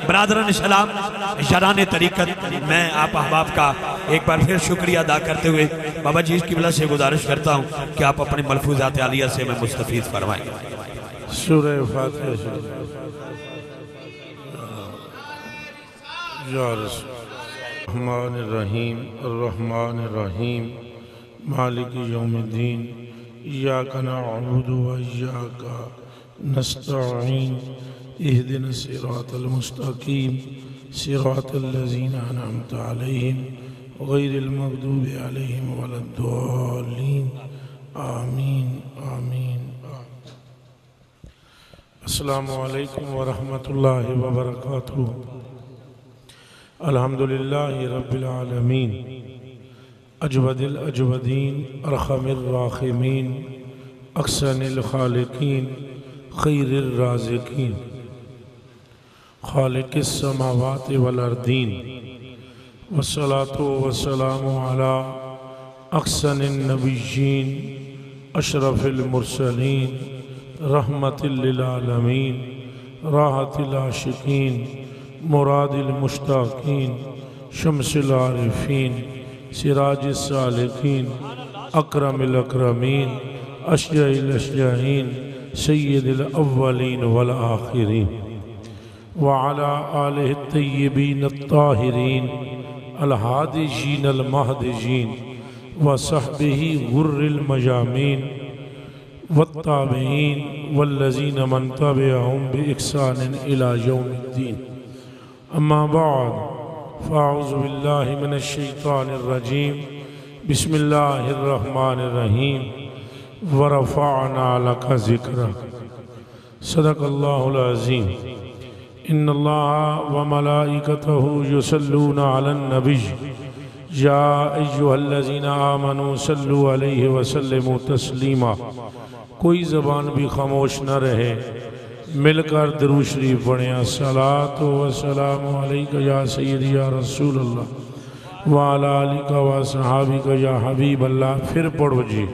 बरादरान इस्लाम, यारान तरीक़त, मैं आप अहबाब का एक बार फिर शुक्रिया अदा करते हुए बाबा जी की वजह से गुजारिश करता हूँ कि आप अपने मलफूज़ात आलिया से मैं मुस्तफ़ीद फरमाएं। सूरह फातिहा या रहीम अर्रहमान अर्रहीम मालिक यौमिद्दीन इय्याका नअबुदु व इय्याका नस्तईन इहदिनस सिरातल मुस्तकीम सिरातल लज़ीना अनअमता अलैहिम गैरिल मग़दूबि अलैहिम वलद्दाल्लीन आमीन आमीन। अस्सलामु अलैकुम व रहमतुल्लाहि व बरकातुहू। अल्हम्दुलिल्लाहि रब्बिल आलमीन अजवदिल अजवदीन अरहमिर राहिमीन अहसनिल खालिकीन खैरिर राज़िकीन खालिकिस समावाति वल अर्दीन वस्सलातु वस्सलामु अला अहसनिन नबिय्यीन अशरफिल मुरसलीन रहमतिल लिल आलमीन राहतिल आशिकीन मुरादिल मुश्ताकीन शम्सिल आरिफीन सिराजिस सालिकीन अकरमिल अकरमीन अशजइल अशजईन सय्यिदिल अव्वलीन वल आखिरीन व अला आलिहि तय्यबीन अत्ताहिरीन अल हादिजीन अल महदिजीन व सहबिही गुर्रिल मजामीन वत्ताबईन वल्लज़ीन मन तबिअहुम बिइहसान इला यौमिद्दीन। अम्मा बाद फ़अऊज़ु बिल्लाहि मिनश शैतानिर रजीम बिस्मिल्लाहिर रहमानिर रहीम व रफ़अना लका ज़िक्रक सदक़ल्लाहुल अज़ीम। इन्नल्लाहा व मलाइकतहु युसल्लूना अलन नबिय्य या अय्युहल्लज़ीना आमनू सल्लु अलैहि व सल्लिमू तस्लीमा। कोई ज़बान भी खामोश न रहे, मिलकर दरूद शरीफ पढ़ें। अस्सलातु वस्सलामु अलैका या सय्यदी या रसूल अल्लाह व अला आलिका व सहाबिका या हबीब अल्लाह। फिर पढ़ो जी,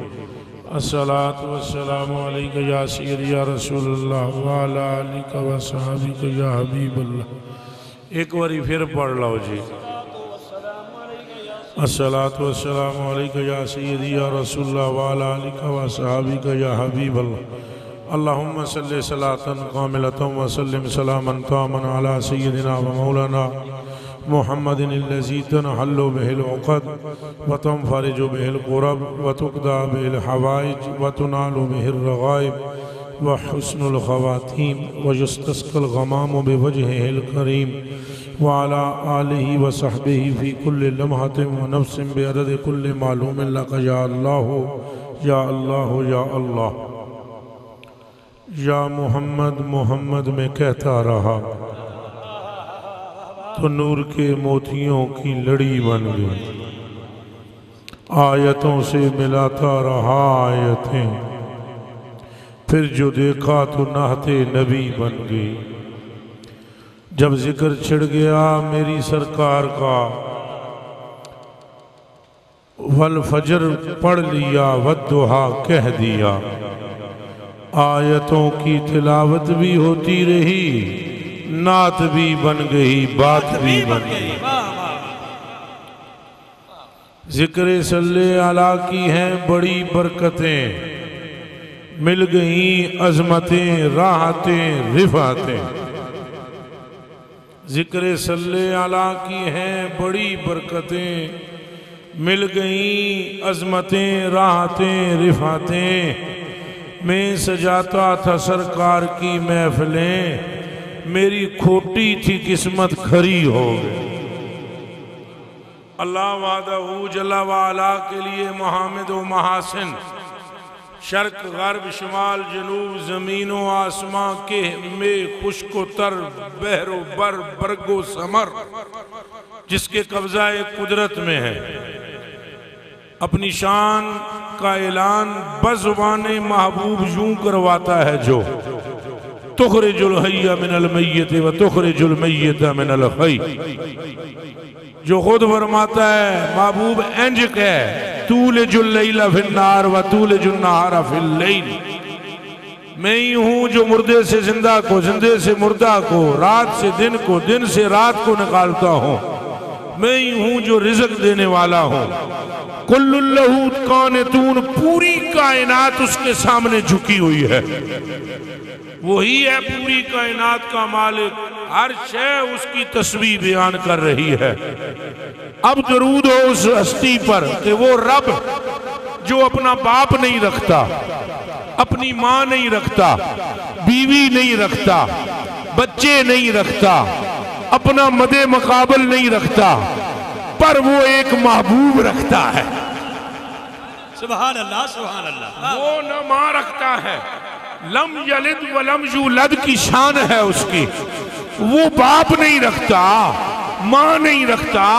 अस्सलातु वस्सलामु अलैका या सय्यदी या रसूल अल्लाह व अला आलिका व सहाबिका या हबीब अल्लाह। एक बारी फिर पढ़ लो जी, अस्सलातु वस्सलामु अलैका या सय्यदी या रसूल अल्लाह व अला आलिका व सहाबिका या हबीब अल्लाह। अल्लाहुम्मा सल्लि सलातन कामिलतन व सल्लिम सलामन तामन अला सय्यदिना व मौलाना मुहम्मदिन अल्लज़ी तनहल्लु बिहिल उक़द व तनफ़रिजु बिहिल कुरब व तुक़दा बिहिल हवाइज व तुनालु बिहिर रग़ाइब व हुस्नुल ख़वातीम व युस्तस्क़ल ग़मामु बिवजहिहिल करीम व अला आलिहि व सहबिहि फ़ी कुल्लि लम्हतिन व नफ़्सिन बिअददि कुल्लि मालूमिन लका या अल्लाह या अल्लाह या अल्लाह। या मोहम्मद मोहम्मद में कहता रहा तो नूर के मोतियों की लड़ी बन गई। आयतों से मिलाता रहा आयतें, फिर जो देखा तो नाहते नबी बन गई। जब जिक्र छिड़ गया मेरी सरकार का, वल फजर पढ़ लिया वद्दुहा कह दिया। आयतों की तिलावत भी होती रही, नात भी बन गई, बात भी बन गई। जिक्र सल्ले अला की हैं बड़ी बरकतें, मिल गई अजमतें राहतें रिफातें। जिक्र सल्ले अला की हैं बड़ी बरकतें, मिल गई अजमतें राहतें रिफातें। मैं सजाता था सरकार की महफिलें, मेरी खोटी थी किस्मत खरी हो गई। अल्लाह वादहू जल्ला वाला के लिए मुहामिद व महासिन, शर्क गर्ब शुमाल जनूब ज़मीन व आसमां के में खुश्क तर बहरो बर बरगो समर, जिसके कब्जा कुदरत में है। अपनी शान का ऐलान बज़ुबाने महबूब यूं करवाता है जो तुखरिजुल हय्य मिनल मय्यत व तुखरिजुल मय्यत मिनल हय्य। जो खुद फरमाता है महबूब इंज कह, तूलिजुल लैला फिन्नार व तूलिजुन नहारा फिल लैल। मैं ही हूं जो मुर्दे से जिंदा को, जिंदे से मुर्दा को, रात से दिन को, दिन से रात को निकालता हूं। मैं ही हूं जो रिज़्क देने वाला हूं। कुल्लुल्लहू कानितून, पूरी कायनात उसके सामने झुकी हुई है। वही है पूरी कायनात का मालिक, हर शय उसकी तस्वीर बयान कर रही है। अब दरूद हो उस हस्ती पर कि वो रब जो अपना बाप नहीं रखता, अपनी माँ नहीं रखता, बीवी नहीं रखता, बच्चे नहीं रखता, अपना मदे मुकाबल नहीं रखता, पर वो एक महबूब रखता है। सुभान अल्लाह, सुभान अल्लाह। वो न माँ रखता है, लम यलिद वलम यूलद की शान है उसकी। वो बाप नहीं रखता, माँ नहीं रखता,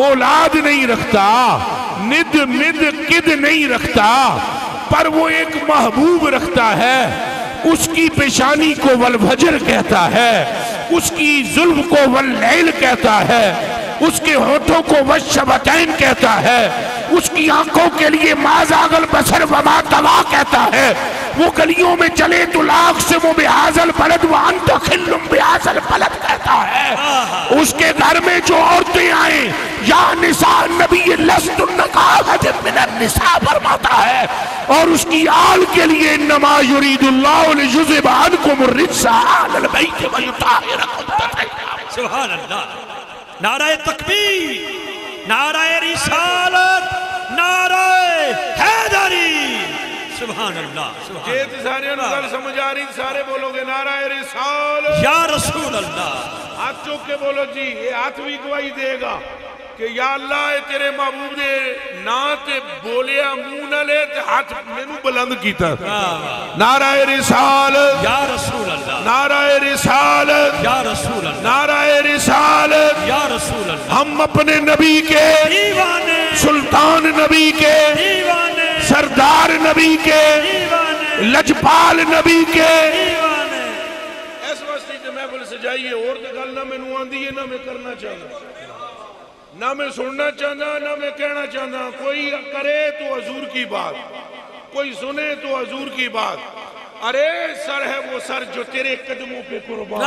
औलाद नहीं रखता, निद मिद किद नहीं रखता, पर वो एक महबूब रखता है। उसकी पेशानी को वल फजर कहता है, उसकी जुल्फ को वल लैल कहता है, उसके होठों को वशबतैन कहता है, उसकी आंखों के लिए माजागल बसर वमा तवा कहता है। वो गलियों में चले तो लाख से वो बेहाजल बलद वान तो खिल्लुम बेहाजल बलद कहता है। उसके घर में जो औरतें आए, या निसा नबी निसा फरमाता है। और उसकी आल के लिए नमा युरीदुल्लाहु लियुज़हिबा अन्कुम अर्रिज्सा अहलल बैत व युताहिरकुम तत्हीरा। सुभान अल्लाह। नाराए तकबीर, नाराए रिसालत, नाराए हैदरी। सुभान अल्लाह, सुभान जे सारे गल समझ आ रही, सारे बोलोगे नाराए रिसालत या रसूल अल्लाह। हाथ चौक के बोलो जी। ये हाथ भी गवाही देगा कि या अल्लाह तेरे महबूब ने ना ते बोलिया मुंह न ले ते हाथ मैनू बुलंद कीता। नाराए रिसालत या रसूल अल्लाह, नाराए रिसालत या रसूल अल्लाह, नाराए रिसालत या रसूल अल्लाह। हम अपने नबी के दीवाने, सुल्तान नबी के दीवाने, सरदार नबी के दीवाने, लजपाल नबी के दीवाने। इस वास्ते जो महफिल सजाइए और तो गल ना मैनू आंदी है, ना मैं करना चाहता, ना मैं सुनना चाहता, ना मैं कहना चाहता। कोई करे तो हजूर की बात, कोई सुने तो हजूर की बात। अरे सर है वो सर जो तेरे कदमों पे कुर्बान,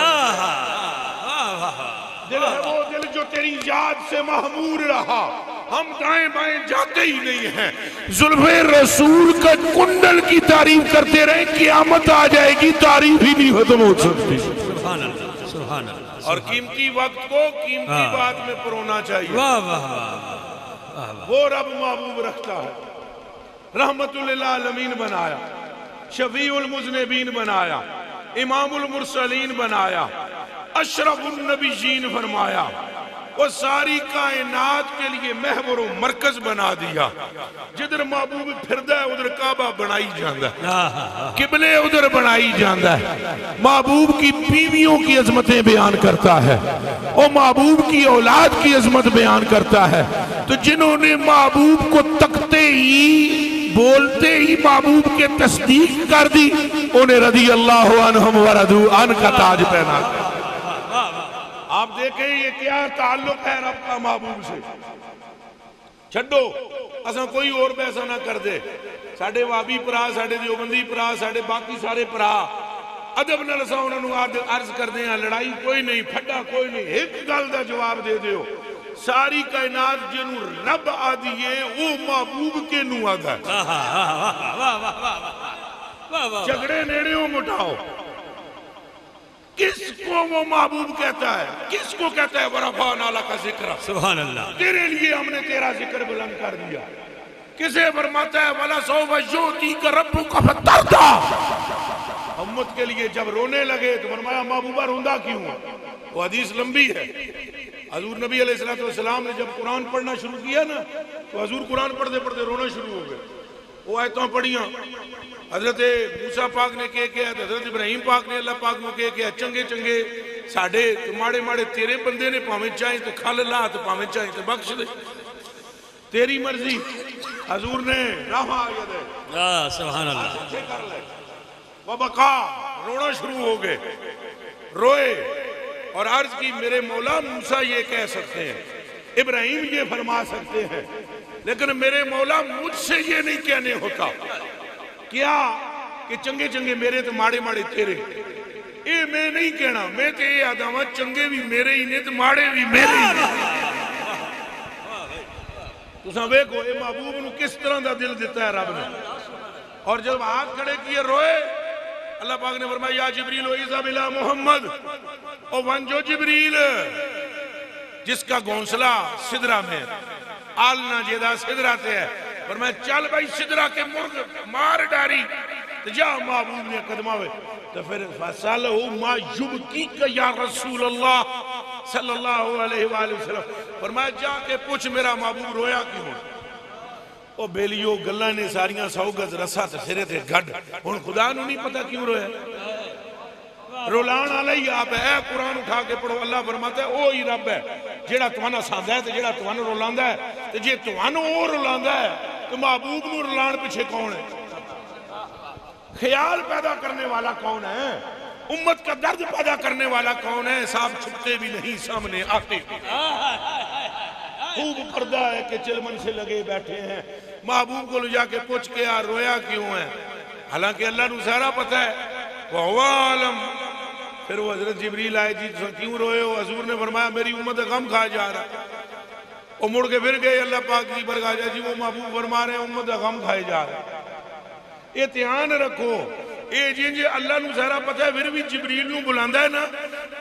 दिल है वो दिल जो तेरी याद से महमूर रहा। हम दाएं बाएं जाते ही नहीं हैं। जुल्फे रसूल का कुंडल की तारीफ करते रहे, क़यामत आ जाएगी, तारीफ ही नहीं खत्म हो सकती। सुभान अल्लाह, सुभान अल्लाह। और कीमती वक्त को कीमती बात में परोना चाहिए। वाह वाह वाह। वो रब महबूब रखता है। रहमतुल लिल आलमीन बनाया, शफीउल मुज़निबीन बनाया, इमामुल मुरसलीन बनाया, अशरफुन नबिय्यीन फरमाया। वो सारी कायनात के लिए महवर व मरकज बना दिया। जिधर महबूब फिरदा है उधर काबा बनाई जाता है, किबले उधर बनाई जाता है। महबूब की बीवियों की अजमतें बयान करता है और महबूब की औलाद की अजमत बयान करता है। तो जिन्होंने महबूब को तकते ही, बोलते ही महबूब के तस्दीक कर दी, उन्हें रज़ी अल्लाहु अन्हुम व रज़ू अन का ताज पहना। आप देखें ये क्या ताल्लुक है रब का महबूब से। छो असा कोई और पैसा ना कर दे। साडे वाबी भरा, साडे देवबंदी भरा, साडे बाकी सारे भरा अदब नाल असा उन्होंने अर्ज करते हैं, लड़ाई कोई नहीं, फड्डा कोई नहीं। एक गल का जवाब दे दियो, सारी कायनात जिन्हों रब आदि है वो महबूब के नू आदा है। झगड़े नेड़े मुटाओ, किसको वो महबूब कहता है, किसको कहता है वरफ़अना लका ज़िक्रा। सुभान अल्लाह। तेरे लिए हमने तेरा जिक्र बुलंद कर दिया। किसे फरमाता है वला सौफ़ा युअतीका रब्बुका फतरदा। उम्मत के लिए जब रोने लगे तो फरमाया महबूबा रोंदा क्यों? वो हदीस लंबी है। हजूर नबी अलैहिस्सलाम ने जब कुरान पढ़ना शुरू किया ना, तो हजूर कुरान पढ़ते पढ़ते रोना शुरू हो गए। वो आयतों पढ़ियां, हजरत मूसा पाक ने कहा, हजरत इब्राहिम पाक ने अल्लाह पाक ने कहा, चंगे चंगे साडे माड़े माड़े तेरे बंदे ने, भावें चाहे तो खल ला तो भावें चाहे तो बख्श दे, तेरी मर्जी। हजूर ने सुभान अल्लाह कर ले, वबका रोना शुरू हो गए, रोए और अर्ज की मेरे मौला मूसा ये कह सकते हैं, इब्राहिम ये फरमा सकते हैं, लेकिन मेरे मौला मुझसे ये नहीं कहने होता। क्या कि चंगे चंगे मेरे तो माड़े माड़े तेरे। ये मैं नहीं कहना, मैं तो ये आदा वा चंगे भी मेरे ही ने तो माड़े भी मेरे ही ने। तुसा वेखो ये महबूब नूं किस तरह का दिल दिता है रब ने। और जब हाथ खड़े किए रोए, अल्लाह पाक ने फरमाया या जिब्रील इज़ा बिला मोहम्मद, ओ वन जो जिब्रील जिसका घोंसला सिदरा में, आलना जेदा सिदरा ते है, फरमाया चल भाई सिदरा के मुर्ग मार डारी तो जा महबूब ने कदमा वे। तो फिर फसल हो मा युबकी का या रसूल अल्लाह सल्लल्लाहु अलैहि वसल्लम, फरमाया जाके पूछ मेरा महबूब रोया क्यों। ओ बेलियो गल्लां ने सारियां 100 गज रसा ते सिरे ते गड, हुण खुदा नूं नहीं पता क्यों रोया। रुलाण वाला ही आप है। कुरान उठा के पढ़ो, अल्लाह फरमाता है ओ ही रब है जेड़ा तुहानू हसांदा है ते जेड़ा तुहानू रुलांदा है। ते जे तुहानू ओ रुलांदा है तो महबूब नूं रुलाण पीछे कौन है? ख्याल पैदा करने वाला कौन है? उम्मत का दर्द पैदा करने वाला कौन है? साहब छुपते भी नहीं, सामने आते भी। खूब पर्दा है कि चिलमन से लगे बैठे हैं। महबूब को ले जाके पूछ के यार रोया क्यों है, हालांकि अल्लाह नूं सारा पता है। वहुवा आलम। फिर वो हजरत जिब्रील आए, जी क्यों रोए हो? हजूर ने फरमाया मेरी उम्मत गम खा जा रहा। वो मुड़ के फिर गए अल्लाह पाक की बरगाह, जी वो महबूब फरमा रहे उम्मत गम खाए जा रहा। ये ध्यान रखो, ये जिंज अल्लाह नूं सारा पता है फिर भी जिब्रील नूं बुलांदा है ना,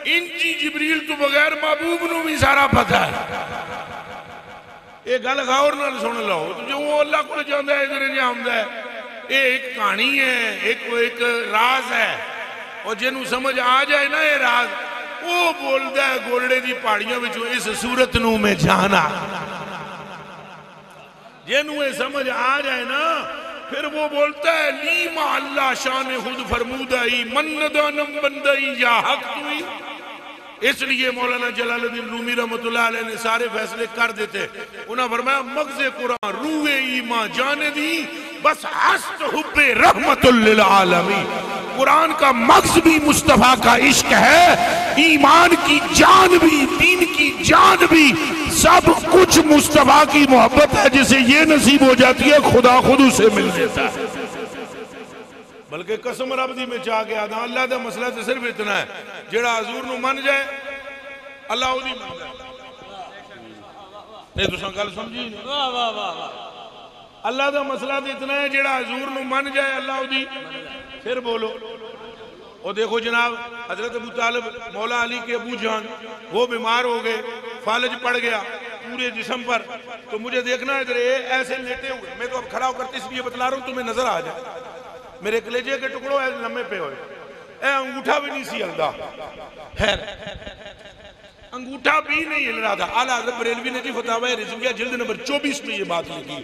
इंजी जिब्रील तो बगैर महबूब नूं भी सारा पता है। ये गल गौर नाल सुन लो, जो अल्लाह को जांदा है इधर आंदा है। ये एक कहानी है, एक राज है, और जिन्हों समझ आ जाए ना ये राज, वो बोलता है गोलड़े की पहाड़ियों में इस सूरत नूं मैं जाना। जिन्हों ये समझ आ जाए ना फिर वो बोलता है लीमा अल्लाह शान खुद फरमूदाई मन्नदानम बंदई या हक तुई। इसलिए मौलाना जलालुद्दीन रूमी रहमतुल्लाह अलैह ने सारे फैसले कर देते। उन्होंने फरमाया मगज़े कुरान रूए ईमान जाने दी बस हस्त हुब्बे रहमतुल लिल आलमीन। कुरान का मगज़ भी मुस्तफ़ा का इश्क है, ईमान की जान भी, दीन की जान भी, सब कुछ मुस्तफ़ा की मोहब्बत है। जिसे ये नसीब हो जाती है खुदा खुद उसे मिल जाता है। बल्कि कसम रब दी में चाह के आदा अल्लाह का मसला तो सिर्फ इतना है, जेड़ा हजूर नूं मन जाए अल्लाह उदी मनदा है। नहीं तुसां गल समझी नहीं? वाह वाह वाह। अल्लाह का मसला तो इतना है, जेड़ा हजूर नूं मन जाए अल्लाह उदी। फिर बोलो, और देखो जनाब हजरत अबू तालिब मौला अली के अबू जान वो बीमार हो गए, फालज पड़ गया पूरे जिस्म पर। तो मुझे देखना इधर ऐसे लेटे हुए, मैं तो अब खड़ा होकर इसलिए बतला रहा हूँ तुम्हें नजर आ जाए। मेरे कलेजे के टुकड़ों ऐसे लम्बे पे हुए, अंगूठा भी नहीं सी हिलदा। खैर अंगूठा भी नहीं हिल रहा था। आला हज़रत बरेलवी ने जी फतावा रिज़विया जिल्द नंबर 24 में ये बात लिखी।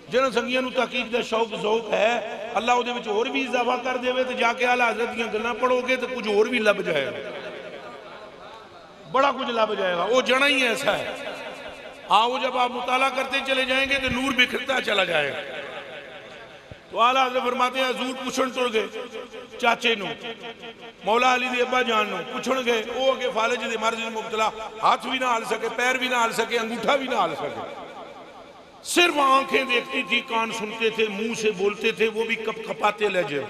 जिन्होंने संगियां नूं तहकीक दा शौक ज़ौक है, अल्लाह उहदे विच होर भी इजाफा कर देवे तो जाके आला हज़रत दीयां गल्लां पढ़ोगे तो कुछ और भी लभ जाएगा, बड़ा कुछ लभ जाएगा। वो जाना ही ऐसा है। आओ जब आप मुताला करते चले जाएंगे तो नूर बिखरता चला जाएगा। तो आला हज़रत फरमाते हैं हजूर पुछण तुर गए चाचे नूं, मौला अली दे अब्बा जान नूं पुछण गए। वो अगे फालज दे मर्ज च मुबतला, हाथ भी ना हल सके, पैर भी ना हल सके, अंगूठा भी ना हल सके, सिर्फ आंखें देखती थी, कान सुनते थे, मुंह से बोलते थे, वो भी कप कपाते लहजे।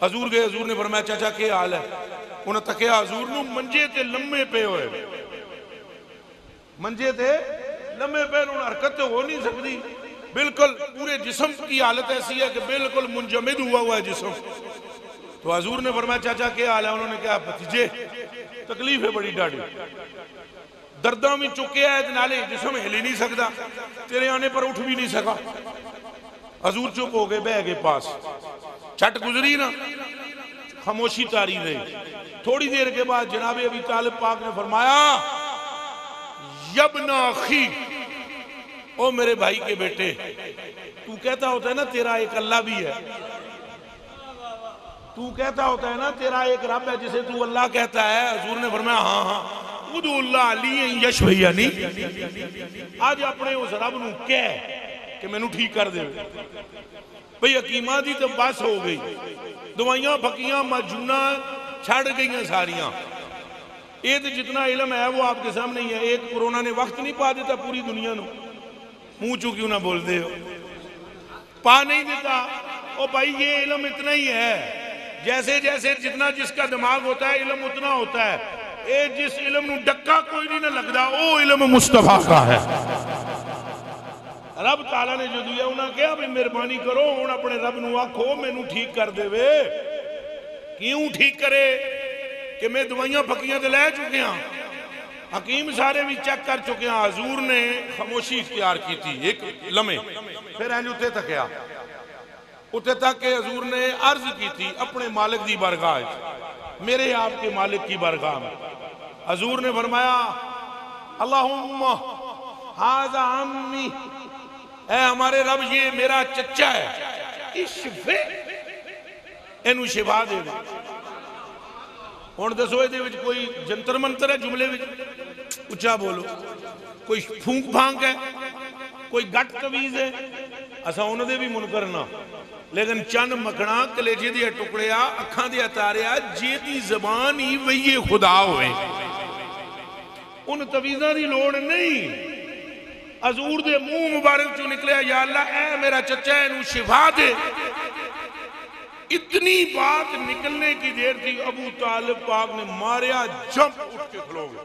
हजूर गए, हजूर ने फरमाया चाचा क्या हाल है? उन्हें तकिया हजूर नूं मंजे ते लम्बे पे होए, मंजे ते लम्बे पे, हरकत तो हो नहीं सकती, बिल्कुल पूरे जिस्म की हालत ऐसी है कि बिल्कुल मुंजमिद हुआ हुआ है जिस्म। तो हजूर ने फरमाया चाचा क्या हाल है? उन्होंने कहा भतीजे तकलीफ है बड़ी डाड़ी, दर्दा भी चुके है, नाले जिस्म हिल ही नहीं सकता, तेरे आने पर उठ भी नहीं सका। हजूर चुप हो गए, बह गए पास। छट गुजरी ना, खामोशी तारी रही। थोड़ी देर के बाद जनाब अबी तालिब पाक ने फरमाया यब्ना अखी, ओ मेरे भाई के बेटे, तू कहता होता है ना तेरा एक अल्लाह भी है, तू कहता होता है ना तेरा एक रब है जिसे तू अल्लाह कहता है। हजूर ने फरमाया हाँ हाँ उदुल्लाह अली यश भैया नहीं, आज अपने उस रब नूं कह कि मैनू ठीक कर दे। भाई हकीमां दी तो बस हो गई, दवाइयां फकीयां मजूना छड़ गई सारियां। ये तो जितना इल्म है वो आपके सामने ही है। एक कोरोना ने वक्त नहीं पा देता पूरी दुनिया नूं, मुंह चू क्यों ना बोलते हो, पा नहीं देता। ओ भाई ये इल्म इतना ही है, जैसे जैसे जितना जिसका दिमाग होता है इल्म उतना होता है। ये जिस इल्म नूं डक्का कोई नहीं ना लगता वो इल्म मुस्तफा का है। रब ताला ने जो दिया उन्हें कहा भी मेहरबानी करो हुण अपने रब नूं आखो मैनू ठीक कर देवे। क्यों ठीक करे कि मैं दवाइयां फकियां तो लै चुके हाँ, हकीम सारे भी चेक कर चुके हैं। हजूर ने खामोशी इख्तियार की थी एक लम्हे, फिर इंज उत्ते तकिया, उत्ते तक के हजूर ने अर्ज की थी अपने मालिक की बारगाह, मेरे आपके मालिक की बारगाह में। हजूर ने फरमाया अल्लाहुम्मा हाज़ा अम्मी, ऐ हमारे रब ये मेरा चचा है, इश्फे इनू शिफा दे दे। हुण दसो इहदे विच कोई जंतर मंतर है जुमले विच? उच्चा बोलो। कोई फूंक फांक है, कोई गट तवीज है? असा उन्हां दे भी मुनकर ना, लेकिन चन मखना कलेजे दे टुकड़िया अखां दे तारिया जेदी जबान ही वही खुदा होए, उन तवीज़ां दी लोड़ नहीं। हजूर दे मुंह मुबारक चो निकलिया या अल्लाह ऐ मेरा चचा इनू शिफा दे। इतनी बात निकलने की देर थी अबू तालिब पाक ने मारिया जंप, उठ के खड़ो गए,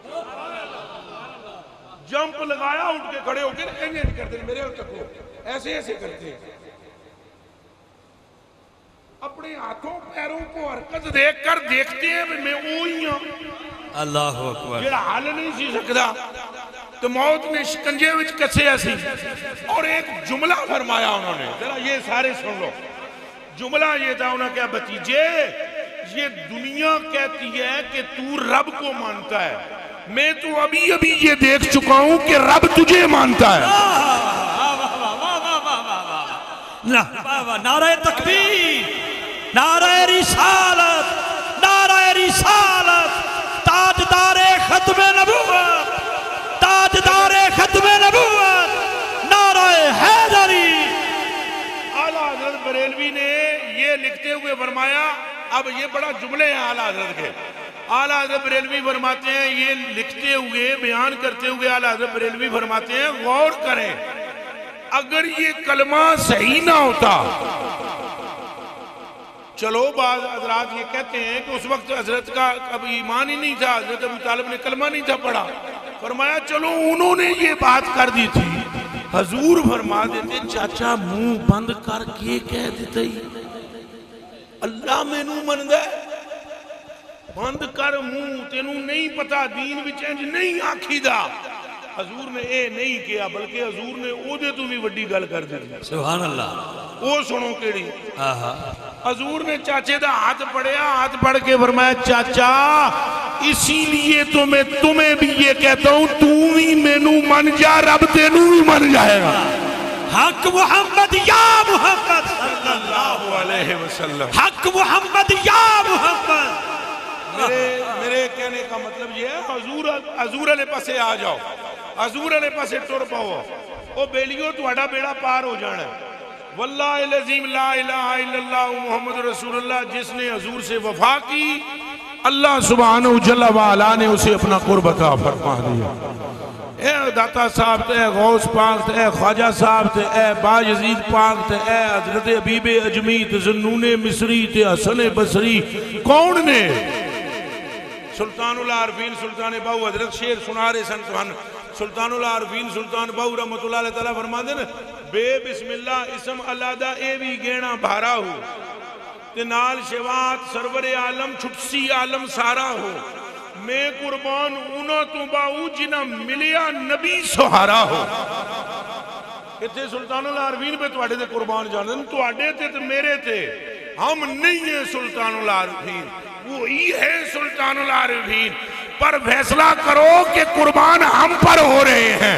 जंप लगाया, उठ के खड़े होकर इंज करते मेरे तको ऐसे ऐसे करते, अपने हाथों पैरों को हरकत देखकर देखते हैं मैं वो ही हूं। अल्लाह अकबर। जेड़ा हल नहीं सी सकता तो मौत ने शिकंजे विच कसिया सी, और एक जुमला फरमाया उन्होंने, जरा ये सारे सुन लो। जुमला ये था, उन्होंने क्या भतीजे ये दुनिया कहती है कि तू रब को मानता है, मैं तो अभी अभी ये देख चुका हूं कि रब तुझे मानता है। नारे तकबीर, नारे रिसालत, नारे रिसालत, ताजदारे खत्मे नबूवत, ताजदारे खत्मे नबूवत, नारे हैदरी। आला हजरत बरेलवी ने ये लिखते हुए फरमाया, अब ये बड़ा जुमले हैं आला हजरत के। आला हजरत बरेलवी फरमाते हैं, ये लिखते हुए बयान करते हुए आला हजरत बरेलवी फरमाते हैं गौर करें, अगर ये कलमा सही ना होता, चलो बाद हजरात ये कहते हैं कि उस वक्त हजरत का कभी ईमान ही नहीं था, हजरत अबू तालिब ने कलमा नहीं था पढ़ा। फरमाया चलो उन्होंने ये बात कर दी थी, हजूर फरमा देते चाचा मुंह बंद करके कह देते अल्लाह मैनू मनदा है, बंद कर मुंह, तेनू नहीं पता दीन विच इंज नहीं आखीदा। हजूर ने ये नहीं किया, बल्कि हजूर ने ओदे तो भी वड्डी गल कर दी। सुभान अल्लाह। वो सुनो केड़ी, हजूर ने चाचे का हाथ पढ़िया, हाथ पढ़ के फरमाया चाचा इसीलिए तो मैं तुम्हें भी ये कहता हूं तू भी मैनू मन जा, रब तेनू भी मन जाएगा। हक मोहम्मद या मोहम्मद सल्लल्लाहु अलैहि वसल्लम, हक मोहम्मद या मोहम्मद। मेरे कहने का मतलब ये है हजूर वाले पासे आ जाओ, हजूर वाले पासे टुर पाओ, ओ बेलियो तुम्हारा बेड़ा पार हो जाना है। वल्लाहि लज़ीम ला इलाहा इल्लल्लाह मुहम्मद रसूलुल्लाह, जिसने हजूर से वफा की अल्लाह सुब्हानहू जल्ल व अला ने उसे अपना कुर्ब अता फरमा दिया। ए दाता साहब ते, गौस पाक ते, ख्वाजा साहब ते, ए बायजीद पाक ते, ए हजरत हबीबे अजमी ते, ज़ुन्नूने मिस्री ते, हसन बसरी, कौन ने? सुल्तानुल आरफीन सुल्तान बाहू हजरत शेर सुना रहे सन तुहानू। सुल्तानुल आरफीन सुल्तान बाहू रहमतुल्लाह अलैह तआला फरमांदे ने बे बिस्मिल्लाह इसम अल्लाह दा ए भी गेना भारा हो ते नाल शिवात सरवरे आलम छुटसी आलम सारा हो, मैं कुर्बान उन्हां तो बाहू जिन्हां मिलिया नबी सहारा हो। इत्थे सुल्तानुल आरफीन पे तुहाडे ते कुर्बान जाने तुहाडे ते मेरे ते, हम नहीं है सुल्तानुल आरफीन, वो ही है सुल्तानुल आरफीन। पर फैसला करो कि कुर्बान हम पर हो रहे हैं,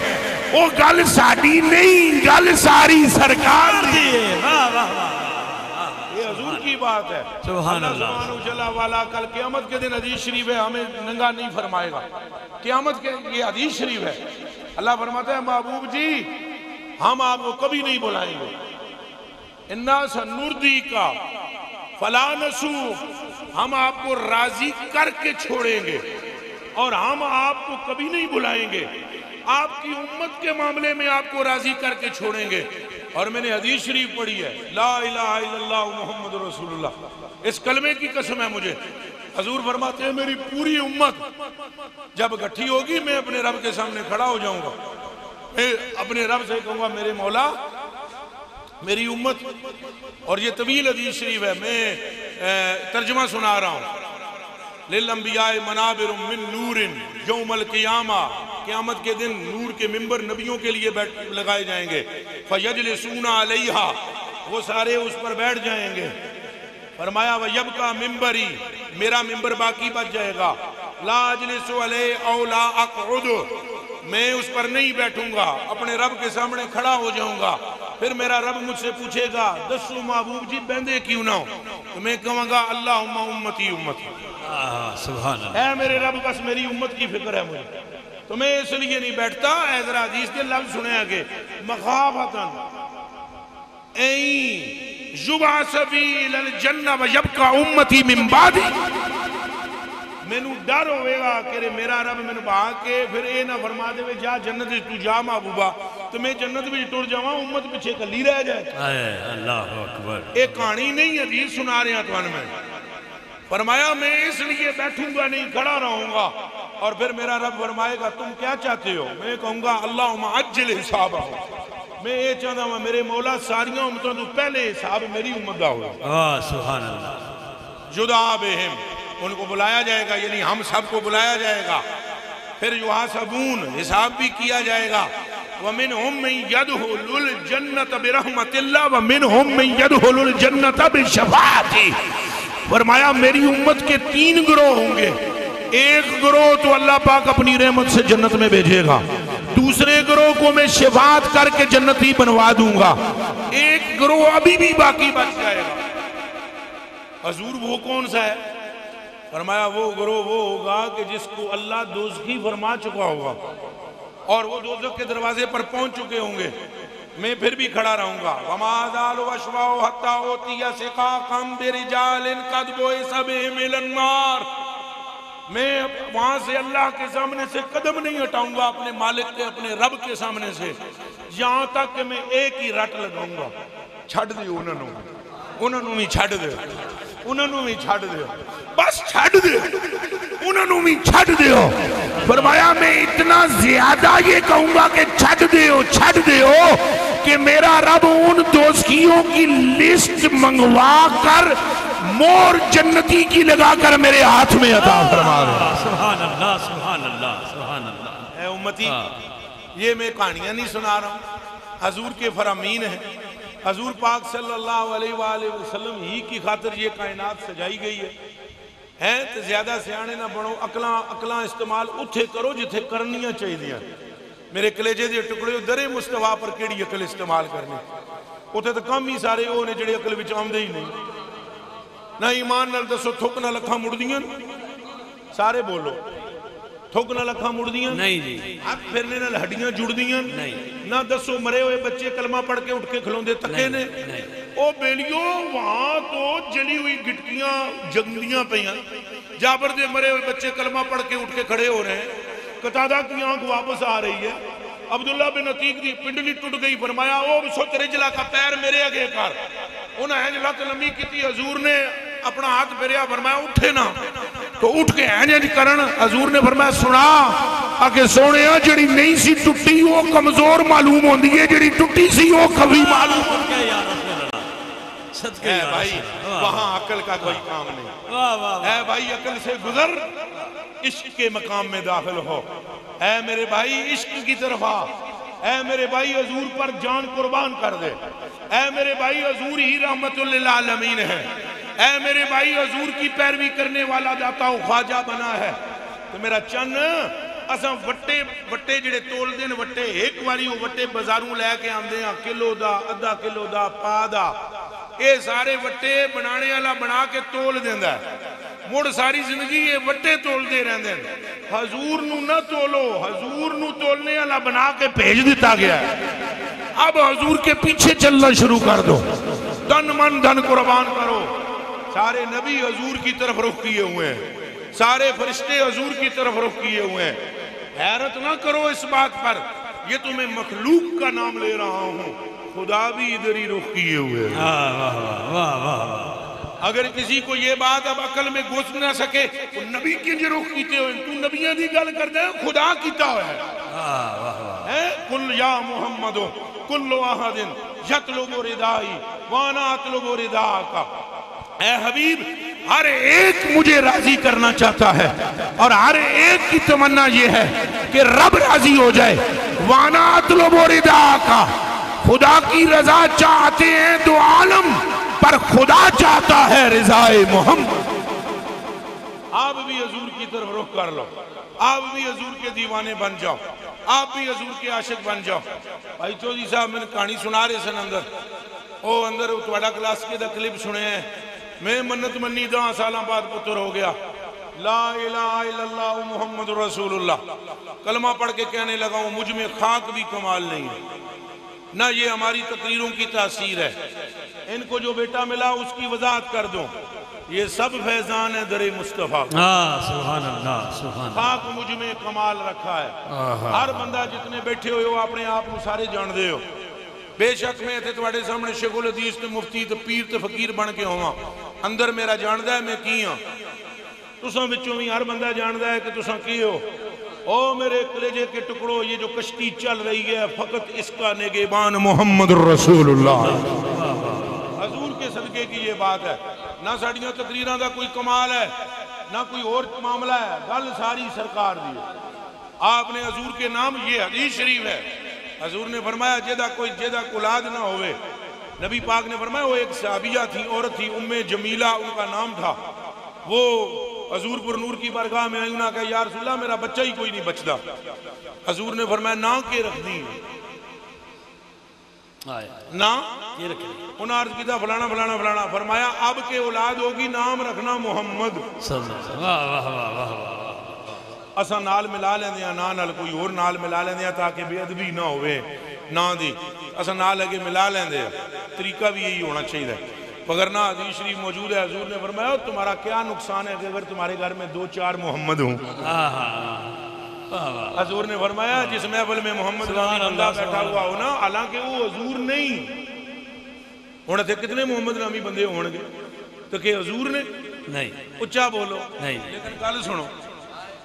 वो गल साडी नहीं, गल सारी सरकार दी है। वाह वाह वाह, ये हुजूर की बात है। सुभान अल्लाह जल्ला वाला कल क़यामत के दिन हदीस शरीफ है, हमें नंगा नहीं फरमाएगा। क़यामत के ये हदीस शरीफ है, अल्लाह फरमाता है महबूब जी हम आपको कभी नहीं बुलाएंगे, इन्ना सनुर्दी का फला नसू, हम आपको राजी करके छोड़ेंगे और हम आपको कभी नहीं बुलाएंगे, आपकी उम्मत के मामले में आपको राजी करके छोड़ेंगे। और मैंने हदीस शरीफ पढ़ी है, ला इलाहा इल्लल्लाह मुहम्मद रसूलुल्लाह, इस कलमे की कसम है मुझे। हजूर फरमाते हैं मेरी पूरी उम्मत जब इकट्ठी होगी मैं अपने रब के सामने खड़ा हो जाऊंगा, मैं अपने रब से कहूंगा मेरे मौला मेरी उम्मत, और ये तवील हदीस शरीफ है, मैं तर्जुमा सुना रहा हूँ। लिल अंबिया मनाबिरुम मिन नूरिन यौमल क़ियामा, क़यामत के दिन नूर के मिंबर नबियों के लिए लगाए जाएंगे। फयजलिसूना अलैहा, वो सारे उस पर बैठ जाएंगे। फरमाया वयबका मिंबरी, मेरा मिंबर बाकी बच जाएगा। ला अजलिसु अलैहि औ ला अक़उद, मैं उस पर नहीं बैठूंगा, अपने रब के सामने खड़ा हो जाऊंगा। फिर मेरा रब मुझसे पूछेगा दसो महबूब जी बंदे क्यों ना हो, तो मैं कहूँगा अल्लाहुम्मा उम्मती उम्मती, सुभान अल्लाह, है मेरे रब बस मेरी उम्मत की फिक्र है मुझे, तो मैं इसलिए नहीं बैठता। जरा हदीस के लफ्ज सुने आगे, मखाफतन युबा सबील जन्नत व यबका उम्मती मिन बादी, मैनू डर होगा कि मेरा रब मैनू बहा के फिर ये ना फरमा दे जा जन्नत तू जा महबूबा, तो मैं जन्नत में टुर जावा, उम्मत पीछे कली रह जाए। अल्लाह अकबर, एक कहानी नहीं हदीस सुना रहा तुहानू मैं। फरमाया मैं इसलिए बैठूंगा नहीं खड़ा रहूंगा, और फिर मेरा रब फरमाएगा तुम क्या चाहते हो, मैं कहूंगा अल्लाहुम्मा अज्जिल हिसाब, मैं ये चाहता हूं मेरे मौला सारियां उम्मतों तो पहले हिसाब मेरी उम्मत का हो। सुभान अल्लाह। जुदा बेहिम, उनको बुलाया जाएगा, यानी हम सबको बुलाया जाएगा। फिर युहासबून, हिसाब भी किया जाएगा। वमिनहुम मन यदखुलुल जन्नत बिरहमतिल्लाह व मिनहुम मन यदखुलुल जन्नत बिशफाअती। फरमाया मेरी उम्मत के 3 गिरोह होंगे, एक गिरोह तो अल्लाह पाक अपनी रहमत से जन्नत में भेजेगा, दूसरे गिरोह को मैं शिफाअत करके जन्नती बनवा दूंगा, एक गिरोह अभी भी बाकी बच जाएगा। हजूर वो कौन सा है? फरमाया वो गिरोह वो होगा कि जिसको अल्लाह दोज़खी फरमा चुका होगा और वो दोज़ख के दरवाजे पर पहुंच चुके होंगे, मैं फिर भी खड़ा रहूंगा। मैं वहां से अल्लाह के सामने से कदम नहीं हटाऊंगा, अपने मालिक के अपने रब के सामने से, यहां तक कि मैं एक ही रट लगाऊंगा, छड़ दियो उन्होंने भी छड़ दे, उन्होंने भी छड़ दे, बस छड़ दे, उन्होंने भी छड़ दियो। फरमाया मैं इतना ज्यादा ये कहूंगा कि छड़ दियो कि मेरा रब उन दोस्तियों की लिस्ट मंगवा कर मोर जन्नती की लगाकर मेरे हाथ में अता फरमा दे। सुभान अल्लाह, सुभान अल्लाह, सुभान अल्लाह। है उम्मती, ये मैं कहानियां नहीं सुना रहा हूँ, हजूर के फरामीन है। हजूर पाक सल्लल्लाहु अलैहि वसल्लम ही की खातिर ये कायनात सजाई गई है तो ज्यादा सियाने ना बनो, अकलां इस्तेमाल उत्थे करो जिथे करनियां चाहिए। मेरे कलेजे के टुकड़े दरे मुस्तफा पर केड़ी अकल इस्तेमाल करनी, उत्थे तो कम ही सारे वो ने जिहड़े अकल विच आउंदे ही नहीं। ना ईमान नाल दसो थुक ना लखा मुड़दियां, सारे बोलो थुक ना लखा मुड़दियां नहीं जी, हाथ फिरने नाल हड्डियां जुड़दियां नहीं, ना दसो मरे हुए बच्चे कलमा पढ़ के उठ के खलोंदे तके ने। ओ बेलियो वहां तो जली हुई गिटकियां जगदियां पईयां, जाबर दे मरे हुए बच्चे कलमा पढ़ के उठ के खड़े हो रहे हैं। कतादा की आंख वापस आ रही है, अब्दुल्ला बिन अतीक की पिंडली टूट गई। फरमाया ओ सुत रिजला का पैर मेरे अगे कर, उन्हें इंज लत लंबी की। हजूर ने अपना हाथ फेरिया, फरमाया उठे ना, तो उठ के इंज करन। हजूर ने फरमाया सुना आके सोने जिहड़ी नहीं सी टुटी वो कमजोर मालूम होंदी है, जिहड़ी टुटी सी वो कभी मालूम है। भाई वहां अकल का कोई काम नहीं है। भाई अकल से गुजर, इश्क के मकाम में दाखिल हो। ऐ मेरे भाई इश्क की तरफ आ, ऐ मेरे भाई हजूर पर जान कुर्बान कर दे। ऐ मेरे भाई हजूर ही रहमतुल लिल आलमीन है। ऐ मेरे भाई हजूर की पैरवी करने वाला दाता ख्वाजा बना है। तो मेरा चन असा वट्टे वट्टे जिहड़े तोलदे ने वट्टे, एक बारी वो वट्टे बाजारों लैके आंदे आ, किलो दा, अद्धा किलो दा, पा दा, ये सारे वट्टे बनाने वाला बना के तोल देंदा है। मुड़ सारी जिंदगी ये वट्टे तोलते रहते हैं। हजूर नू ना तोलो, हजूर नू तोलने वाला बना के भेज दिता गया है। अब हजूर के पीछे चलना शुरू कर दो, तन मन धन कुर्बान करो। सारे नबी हजूर की तरफ रुख किए हुए हैं, सारे फरिश्ते हजूर की तरफ रुख किए हुए हैं। हैरत ना करो इस बात पर, ये तो मैं मखलूक का नाम ले रहा हूं, खुदा भी इधर ही रुख किए हुए हैं। वाह वाह वाह। अगर किसी को ये बात अब अकल में घुस ना सके तो नबी की जो रुख कीते हुए तू नबियां दी गल करदा है खुदा कीता हुआ है कुल या मुहम्मदो कुल्लु अहदिन यतलुबु रिदाई वाना अतलुबु रिदा का। ऐ हबीब हर एक मुझे राजी करना चाहता है और हर एक की तमन्ना ये है कि रब राजी हो जाए। वाना अतलुबु रिदा का, खुदा की रजा चाहते हैं दो आलम, पर खुदा चाहता है रिजाए मोहम्मद। आप भी हजूर की तरफ रुख कर लो, आप भी हजूर के दीवाने बन जाओ, आप भी हजूर के आशिक बन जाओ। भाई चौधरी साहब मैंने कहानी सुना रहे सन अंदर ओ अंदर थोड़ा क्लास के क्लिप सुने हैं। मैं मन्नत मन्नी 10 साल बाद पुत्र हो गया, ला इलाहा इल्लल्लाह मुहम्मद रसूलुल्लाह कलमा पढ़ के कहने लगा हूं मुझ में खाक भी कमाल नहीं है, ना ये हमारी तकरीरों की तासीर है। इनको जो बेटा मिला उसकी वजाहत कर दो, ये सब फैजान है दरे मुस्तफा। सुभान अल्लाह सुभान अल्लाह। खाक मुझ में कमाल रखा है। हर बंदा जितने बैठे हुए हो अपने आप को सारे जानते हो। बेशक मैं इतने तुम्हारे सामने शेखुल हदीस ते मुफ्ती ते पीर ते फकीर बन के होवां, अंदर मेरा जानदा है मैं की हाँ। तुसां विचों भी हर बंदा जानदा है कि तुसां की हो। ओ मेरे कलेजे के टुकड़ो, ये जो कश्ती चल रही है फकत इसका निगहबान मोहम्मद रसूलुल्लाह हजूर के सदके की ये बात है। ना साड़ियां तकरीरां दा कोई कमाल है ना कोई और मामला है, गल सारी सरकार दी है। आपने हजूर के नाम, ये हदीस शरीफ है, हजूर ने फरमाया जेदा औलाद ना होवे, नबी पाक ने फरमाया वो एक साहबिया थी, औरत थी, उम्मे जमीला उनका नाम था। वो हजूर पर नूर की बारगाह में आई, उन्होंने कहा या रसूलल्लाह मेरा बच्चा ही कोई नहीं बचता। हजूर ने फरमाया ना के रख दी ना उन्हें अर्ज किया फलाना फलाना फलाना, फरमाया अब के औलाद होगी नाम रखना मोहम्मद। असा नाल मिला लेंदे ना नाल कोई और नाल मिला लेंदे ताकि बेअदबी ना होवे ना दी, असा नाल लगे मिला लेंदे, तरीका भी यही होना चाहिए। वगरना हदीस शरीफ मौजूद है, हजूर ने फरमाया तुम्हारा क्या नुकसान है कि अगर तुम्हारे घर में 2-4 मोहम्मद हों। हजूर ने फरमाया जिस महफिल में मोहम्मद नामी बंदा बैठा हुआ हो ना, हालांकि वो हजूर नहीं, हुण इत्थे कितने मोहम्मद नामी बंदे होणगे तो कि हजूर ने नहीं, उच्चा बोलो नहीं, लेकिन गल सुनो।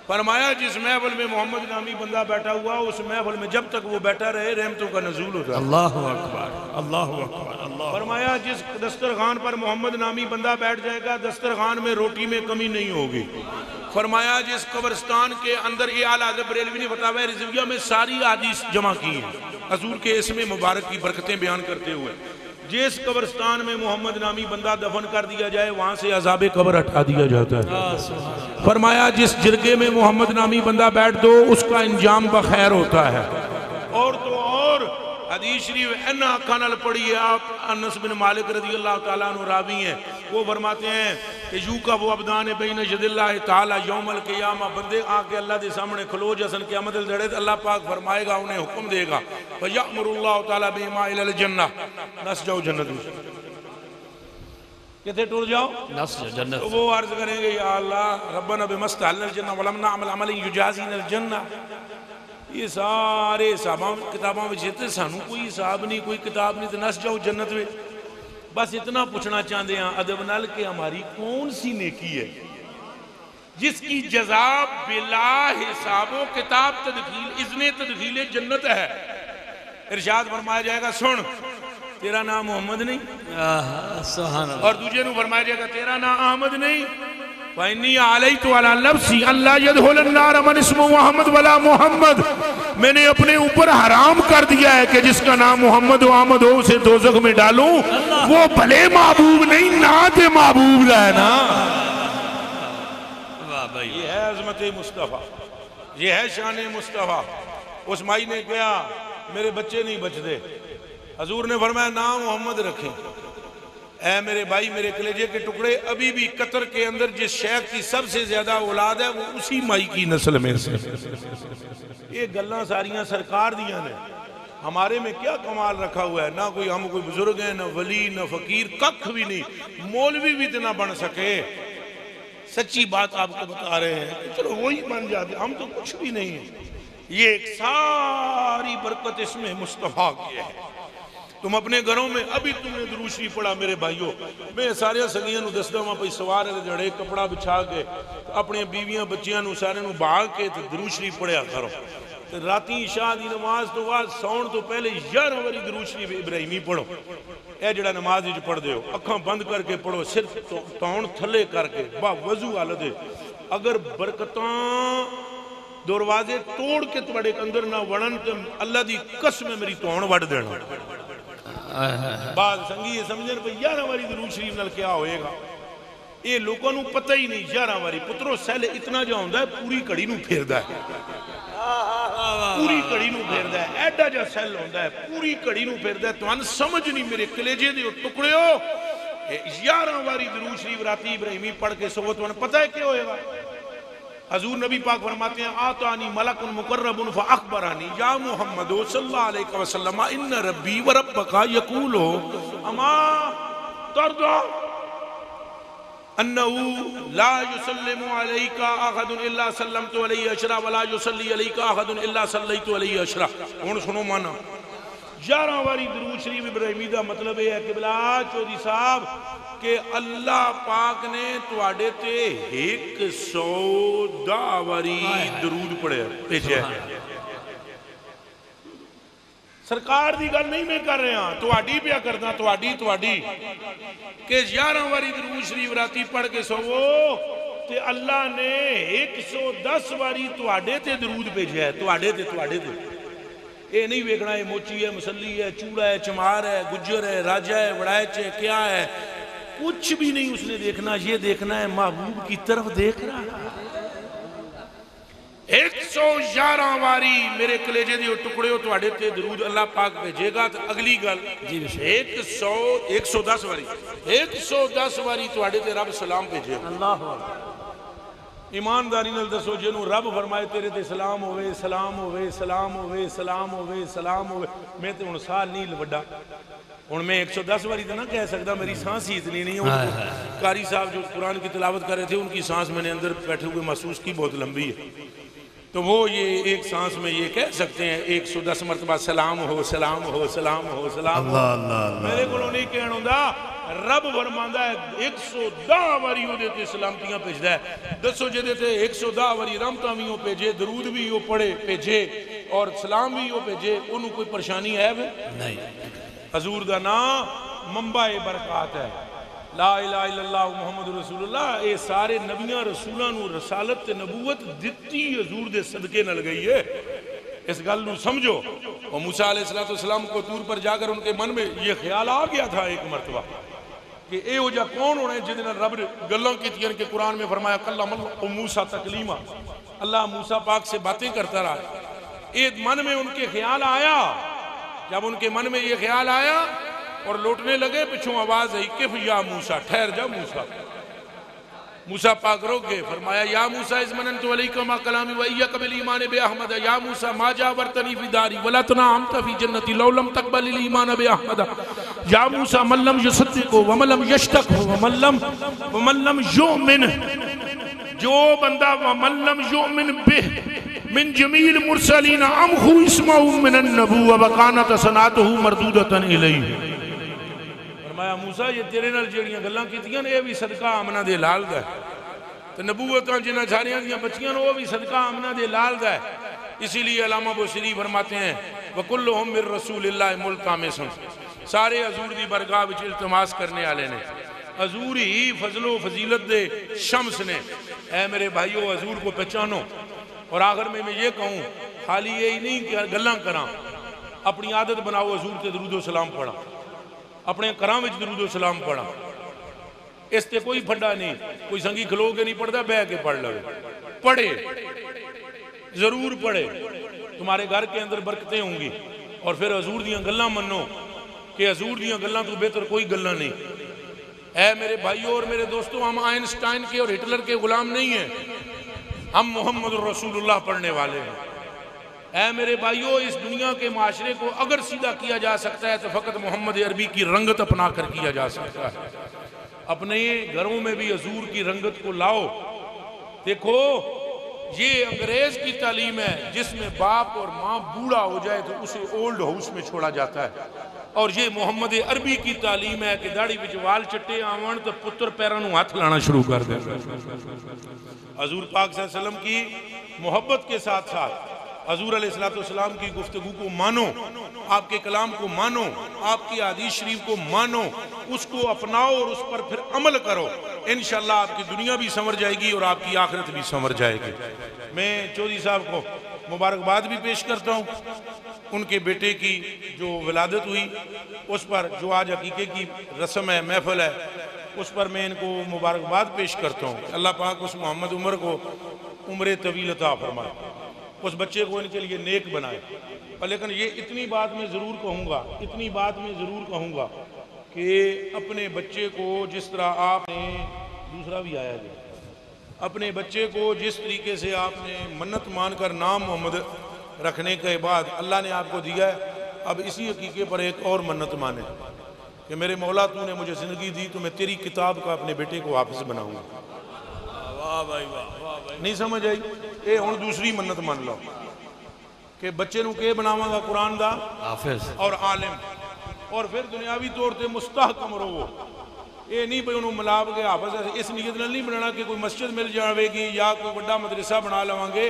फरमाया जिस महफिल में मोहम्मद नामी बंदा बैठा हुआ उस महफिल में जब तक वो बैठा रहे रहमतों का नज़ूल होता है। अल्लाहु अकबर अल्लाहु अकबर अल्लाह। फरमाया जिस दस्तरखान पर मोहम्मद नामी बंदा बैठ जाएगा दस्तरखान में रोटी में कमी नहीं होगी। फरमाया जिस कब्रिस्तान के अंदर, ये आला हज़रत बरेलवी ने फतावा रिज़विया में सारी हदीस जमा की है हजूर के इसमें मुबारक की बरकतें बयान करते हुए, जिस कब्रिस्तान में मोहम्मद नामी बंदा दफन कर दिया जाए वहां से अज़ाबे कब्र हटा दिया जाता है। फरमाया जिस जिरगे में मोहम्मद नामी बंदा बैठ दो उसका इंजाम बखैर होता है। और तो और हदीस शरीफ इन्ना अखा नाल पढ़ी है आप, अनस बिन मालिक रज़ी अल्लाह तआला अन्हु रावी हैं, वो फरमाते हैं कि यू का वो अबदान बैन यदिल्लाहि तआला यौमल क़ियामा, बंदे आके अल्लाह के सामने खलो जसन क़यामत दे दड़े, अल्लाह पाक फरमाएगा उन्हें हुक्म देगा फयअमुरुल्लाहु तआला बिमा इलल जन्नह, नस जाओ जन्नत में, किथे टुर जाओ नस जन्नत। तो वो अर्ज करेंगे या अल्लाह रब्बना बिमस्तहलल जन्नह वलम नअमल अमलन युजाज़िनल जन्नह। ये सारे हिसाबां किताबां में जिते सानू कोई हिसाब नहीं कोई किताब नहीं, तो नस जाओ जन्नत में। बस इतना पूछना चाहते हैं अदब नाल कि हमारी कौन सी नेकी है जिसकी जज़ा बिला हिसाबो किताब तदखील इज़्ने तदखील जन्नत है। इरशाद फरमाया जाएगा सुन तेरा नाम मोहम्मद नहीं, और दूजे को फरमाया जाएगा तेरा नाम अहमद नहीं, मैंने अपने ऊपर हराम कर दिया है कि जिसका नाम मोहम्मद अहमद हो उसे दोज़ख में डालूं, वो भले महबूब नहीं नात महबूब है ना। ये है अज़मत मुस्तफ़ा, ये है शान मुस्तफ़ा। उस माई ने कहा मेरे बच्चे नहीं बचते, हजूर ने फरमाया नाम मोहम्मद रखें। ऐ मेरे भाई मेरे कलेजे के टुकड़े, अभी भी कतर के अंदर जिस शेख की सबसे ज्यादा औलाद है वो उसी माई की नस्ल में से। ये गल्लां सारियां सरकार दियां ने, हमारे में क्या कमाल रखा हुआ है। ना कोई हम कोई बुजुर्ग है, ना वली, ना फकीर, कख भी नहीं, मौलवी भी इतना बन सके। सच्ची बात आपको बता रहे हैं, चलो वही बन जाते, हम तो कुछ भी नहीं है। ये एक सारी बरकत इसमें मुस्तफा की है। तुम अपने घरों में अभी तुमने दुरूद शरीफ पढ़ा मेरे भाइयों, मैं सारे सगियां नूं दसदा वां भई सवार जड़े कपड़ा बिछा के अपनी बीवियां बच्चियां नूं सारे नूं भाग के ते दुरूद शरीफ पढ़िया करो। ते राती इशा दी नमाज तो बाद सौण तो पहले 11 बारी दुरूद शरीफ इब्राहिमी पढ़ो। यह जड़ा नमाज विच पढ़दे हो अखां बंद करके पढ़ो, सिर्फ तौण थले करके बा वजू हालत है। अगर बरकतां दरवाजे तोड़ के तुहाडे अंदर ना वड़न तो अल्लाह दी कसम मेरी तौण वड़ देना। बात संगी समझन भाई 11 बारी दुरूद शरीफ नाल क्या होएगा, ये लोगों को पता ही नहीं। 11 बारी पुत्रो सैल इतना जा होंदा है पूरी घड़ी नूं फेरदा है, पूरी घड़ी नूं फेरदा है, एडा जा सैल होंदा है पूरी घड़ी नूं फेरदा है। तुहानू समझ नहीं मेरे कलेजे दे टुकड़ियो, 11 बारी दुरूद शरीफ राती इब्राहिमी पढ़ के सो तुहानू पता है क्या होएगा। हजूर नबी पाक फरमाते हैं आतानी मलकुन मुकर्रबुन फअखबरानी या मुहम्मद सल्लल्लाहु अलैहि वसल्लम इन्न रब्बी व रब्बका यकूलु अमा तर्दा अन्नहु ला युसल्लिमु अलैका अहदुन इल्ला सल्लमतु अलैहि अशरा व ला युसल्ली अलैका अहदुन इल्ला सल्लैतु अलैहि अशरा। हुण सुनो माना 11 बारी दुरूद शरीफ इब्राहिमी का मतलब यह है किबला चौधरी साहब के अल्लाह पाक ने तुहाडे ते 110 बारी दरूद पढ़े भेजे। सरकार की गल नहीं मैं कर रहा, तुहाडी पिया करदा, तुहाडी के 11 बारी दुरूद शरीफ राती पढ़ के सोवो ते अल्लाह ने 110 बारी तुहाडे ते दरूद भेजा है। तुहाडे ते ये नहीं वेखना है मोची है, मसली है, चूड़ा है, चमार है, गुज्जर है, राजा है, वड़ायच है, क्या है, कुछ भी नहीं उसने देखना। ये देखना है महबूब की तरफ देख रहा है। 111 बारी मेरे कलेजे दे टुकड़े हो तुहाडे ते दरूद अल्लाह पाक भेजेगा। तो अगली गल 110 बारी तुहाडे ते रब सलाम भेजेगा। अल्लाह ईमानदारी नाल दसो जिन्हों रब फरमाए तेरे ते सलाम होवे, सलाम होवे, सलाम होवे, सलाम होवे, सलाम होवे। मैं तो हुण साल नहीं वड्डा, हुण मैं 110 बारी तो ना कह सकता, मेरी सांस ही इतनी नहीं है। कारी साहब जो कुरान की तिलावत कर रहे थे उनकी सांस मैंने अंदर बैठे हुए महसूस की बहुत लंबी है, तो वो ये एक सांस में ये कह सकते हैं 110 मरतबा सलाम हो, सलाम हो, सलाम हो, सलाम हो। मेरे को नहीं कहना होंदा, रब फरमांदा है 110 बारी ओदे ते सलामतियां भेजदा है। दसो जेदे ते 110 बारी रहमतां भी भेजे, दरूद भी पढ़े भेजे और सलाम भी भेजे, उन्होंने कोई परेशानी है नहीं। हजूर दा नाम मंबा बरकत है, ला इलाहा इल्लल्लाह मुहम्मद रसूलुल्लाह। ये सारे नबियां रसूलां नूं रसालत ते नबूवत दित्ती हजूर दे सदके नाल गई है। इस गल नूं समझो। और मूसा अलैहिस्सलाम को तूर पर जाकर उनके मन में ये ख्याल आ गया था एक मरतबा कि एहो जा कौन होना है जिहदे नाल रब गल्लां कीतियां के कुरान में फरमाया कल्लम मूसा तकलीमा, अल्लाह मूसा पाक से बातें करता रहा। ये मन में उनके ख्याल आया, जब उनके मन में ये ख्याल आया और लौटने लगे, पिछों आवाज आई किफ या मूसा, ठहर जा मूसा। मूसा पाक रोक गए, फरमाया या मूसा इज़मनन्तु अलैका मा कलामी व इय्याका बिल ईमान बि अहमद। या मूसा मा जावरतनी फी दारी वला तनअमत फी जन्नती लौ लम तक़बल अल ईमान बि अहमद। या मूसा मन लम युसद्दिक़ु व मन लम यश्तक़ु व मन लम युमिन, जो बंदा व मन लम युमिन बिह मिन जमील मुरसलीन अमहु इस्महु मिनन नबुव्व व कानत सनातहु मरदूदतन इलैहि। फरमाया मूसा ये तेरे नाल जेड़ियां गल्लां कीतियां ने, ये भी सदका आमना दे लाल दा है, ते नबूवतां जिन्हां सारियां दियां बच्चियां ने वो भी सदका आमना दे लाल दा है। इसीलिए अल्लामा बुशरी फरमाते हैं वकुल्लुहुम मिर रसूलिल्लाह मुल्तामिसन, सारे हजूर दी बरगाह विच इल्तिमास करने वाले ने। हजूर ही फजलो फजीलत दे शम्स ने। ऐ मेरे भाइयों हजूर को पहचानो। और आखिर में मैं ये कहूँ, खाली यही नहीं कि गल्लां करां, अपनी आदत बनाओ हजूर ते दरूदो सलाम पढ़ा, अपने घरां विच दरूदो सलाम पढ़ा। इस ते कोई फड्डा नहीं, कोई संगी खलो के नहीं पढ़ता, बह के पढ़ लवे, पढ़े जरूर पढ़े, तुम्हारे घर के अंदर बरकतें होंगी। और फिर हजूर दियां गल्लां मनो कि हजूर दियां गल्लां तो बेहतर कोई गल्लां नहीं। ऐ मेरे भाइयों और मेरे दोस्तों, हम आइंस्टाइन के और हिटलर के गुलाम नहीं हैं, हम मोहम्मद रसूलुल्लाह पढ़ने वाले हैं। ऐ मेरे भाइयों, इस दुनिया के माशरे को अगर सीधा किया जा सकता है तो फ़कत मोहम्मद अरबी की रंगत अपना कर किया जा सकता है। अपने घरों में भी हजूर की रंगत को लाओ। देखो ये अंग्रेज की तालीम है जिसमें बाप और माँ बूढ़ा हो जाए तो उसे ओल्ड हाउस में छोड़ा जाता है, और ये मोहम्मद अरबी की तालीम है कि दाढ़ी विच वाल चिट्टे आवन तो पुत्र पैरों नूं हाथ लाना शुरू कर दे। हजूर पाक सल्लल्लाहु अलैहि वसल्लम की मोहब्बत के साथ साथ हजूर अलैहिस्सलाम की गुफ्तगू को मानो, आपके कलाम को मानो, आपकी हदीस शरीफ को मानो, उसको अपनाओ और उस पर फिर अमल करो। इंशाअल्लाह आपकी दुनिया भी संवर जाएगी और आपकी आखिरत भी संवर जाएगी। मैं चौधरी साहब को मुबारकबाद भी पेश करता हूँ, उनके बेटे की जो विलादत हुई उस पर, जो आज अकीके की रस्म है, महफिल है, उस पर मैं इनको मुबारकबाद पेश करता हूँ। अल्लाह पाक उस मोहम्मद उमर को उम्र तवील अता फरमाए, उस बच्चे को इनके लिए नेक बनाए। लेकिन ये इतनी बात मैं ज़रूर कहूँगा, इतनी बात मैं ज़रूर कहूँगा कि अपने बच्चे को जिस तरह आपने, दूसरा भी आया जी, अपने बच्चे को जिस तरीके से आपने मन्नत मानकर नाम मोहम्मद रखने के बाद अल्लाह ने आपको दिया है, अब इसी हकीके पर एक और मन्नत माने कि मेरे मौला तूने मुझे ज़िंदगी दी तो मैं तेरी किताब का अपने बेटे को हाफिज़ बनाऊँगा। वाह भाई वाह, नहीं समझ आई? ये हुण दूसरी मन्नत मान लो कि बच्चे नूं के बनावांगा कुरान दा हाफिज़ और आलिम, और फिर दुनियावी तौर पर मुस्तहकम रहो। ये नहीं भाई उन्होंने मिलाप के हाफिज़ इस नीयत नाल नहीं बनाना कि कोई मस्जिद मिल जाएगी या कोई बड़ा मदरसा बना लवांगे।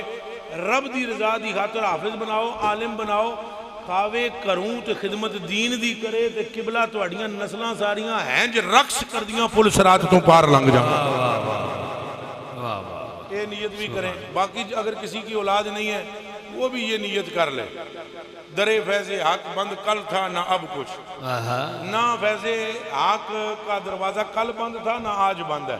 रब दी रजा दी खातर हाफिज़ बनाओ, आलिम बनाओ, तावे करूं तो खिदमत दीन दी करे तो किबला तुहाड़ियां नस्लां सारियां हैं ज रक्स कर दियां पुल सरात तो पार लंघ जाए। ये नीयत भी करें। बाकी अगर किसी की औलाद नहीं है वो भी ये नीयत कर ले, दरे फैज़े हक बंद कल था ना अब कुछ, ना फैज़े हक का दरवाज़ा कल बंद था ना आज बंद है।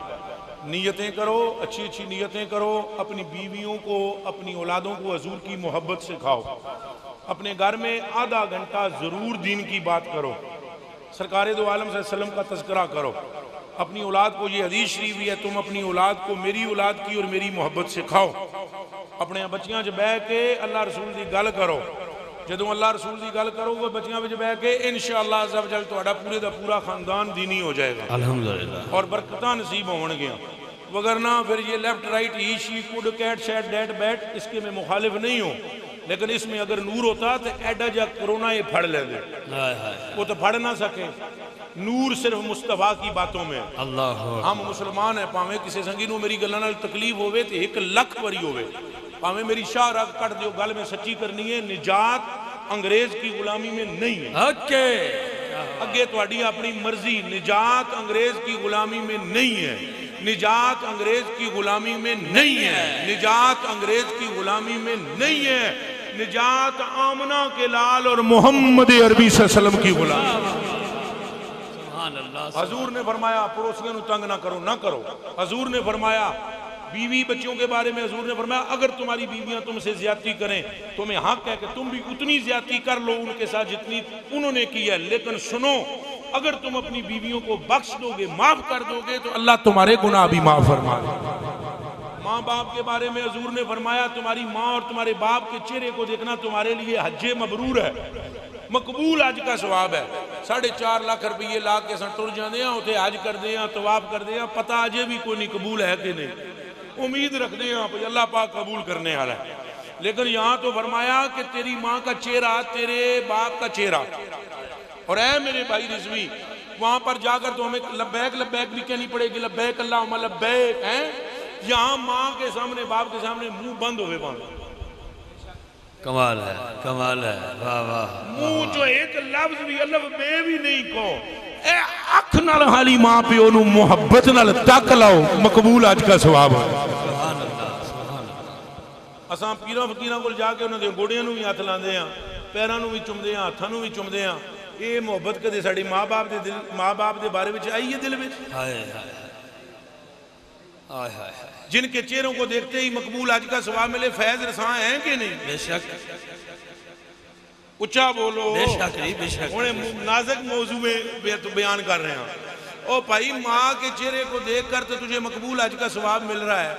नीयतें करो, अच्छी अच्छी नीयतें करो, अपनी बीवियों को, अपनी औलादों को हजूर की मोहब्बत सिखाओ, अपने घर में आधा घंटा ज़रूर दीन की बात करो, सरकार दो आलम सल्लल्लाहु अलैहि वसल्लम का तज़किरा करो। अपनी औलाद को, ये हदीस शरीफ भी है, तुम अपनी औलाद को मेरी औलाद की और मेरी मोहब्बत सिखाओ। अपने बच्चियां च बह के अल्लाह रसूल की गल करो, जो अल्लाह रसूल की गल करोगे बच्चियां विच बह के इंशाअल्लाह अज़्ज़ा वजल तुहाडा पूरे दा पूरा खानदान दीनी हो जाएगा अल्हम्दुलिल्लाह, और बरकतां नसीब होणगियां। वगरना फिर ये लेफ्ट राइट ही she could cat shat that bat, इसके मैं मुखालिफ नहीं हूँ, लेकिन इसमें अगर नूर होता तो एडा जा कोरोना ये फड़ लेंगे, वो तो फड़ ना सके। नूर सिर्फ मुस्तफा की बातों में। अल्लाह, हम मुसलमान है, भावें किसी संगी नूं मेरी गल्लां नाल तकलीफ होवे ते 1 लाख वारी होवे, भावें मेरी शाह रग कट दियो, गल में सच्ची करनी है। निजात अंग्रेज की गुलामी में नहीं है। ओके, अगे तुहाडी अपनी मर्जी, निजात अंग्रेज की गुलामी में नहीं है, निजात अंग्रेज की गुलामी में नहीं है, निजात अंग्रेज की गुलामी में नहीं है, निजात आमना के लाल और मोहम्मद अरबी सल्लल्लाहु अलैहि वसल्लम की गुलामी। हजूर ने फरमाया पड़ोसियों को तंग ना करो, ना करो। हजूर ने फरमाया बीवी बच्चों के बारे में, हजूर ने फरमाया अगर तुम्हारी बीवियां तुमसे ज्यादती करें, तुम्हें हक है कि तुम भी उतनी ज्यादती कर लो उनके साथ जितनी उन्होंने की है, लेकिन सुनो, अगर तुम अपनी बीवियों को बख्श दोगे, माफ कर दोगे, तो अल्लाह तुम्हारे गुनाह भी माफ फरमा देगा। माँ बाप के बारे में हजूर ने फरमाया तुम्हारी माँ और तुम्हारे बाप के चेहरे को देखना तुम्हारे लिए हज्जे मबरूर है, मकबूल हज का सवाब है। 4.5 लाख रुपये ला के अस तुर जाते हैं, उत्थे हज करते हैं, तवाफ करते हैं, पता अजे भी कोई नहीं कबूल है कि नहीं, उम्मीद रखते हैं भाई अल्लाह पाक कबूल करने वाला है। लेकिन यहाँ तो फरमाया कि तेरी माँ का चेहरा, तेरे बाप का चेहरा, और ऐ मेरे भाई रिजवी, वहां पर जाकर तो हमें लब्बैक लब्बैक भी कहनी पड़ेगी, लब्बैक अल्लाहुम्मा लब्बैक है। यहाँ माँ के सामने, बाप के सामने मुंह बंद होवे पावे, कमाल है, कमाल है, वाह वाह। मुंह जो एक लफ्ज भी अल्लाह बे भी नहीं कहो, ए अख नाल हाली मां प्यो नू मोहब्बत नाल तक लाओ, मकबूल आज का सवाब है। सुभान अल्लाह, सुभान अल्लाह। असां पीरां फकीरां कोल जाके उन्हां दे गोड़ियां नू भी हथ लांदे आ, पैरां नू भी चुमदे आ, हत्थां नू भी चुमदे आ। ये मोहब्बत कदे साडी मां बाप दे दिल, मां बाप दे बारे विच आई है दिल विच? हाय हाय हाय हाय, जिनके चेहरों को देखते ही मकबूल आज का सवाब मिले, फैज रसां है कि नहीं? बेशक, उच्चा बोलो। बेशक नहीं, बेशक। नाजुक मौजू में बयान कर रहे हैं। ओ भाई, माँ के चेहरे को देखकर तो तुझे मकबूल आज का सवाब मिल रहा है,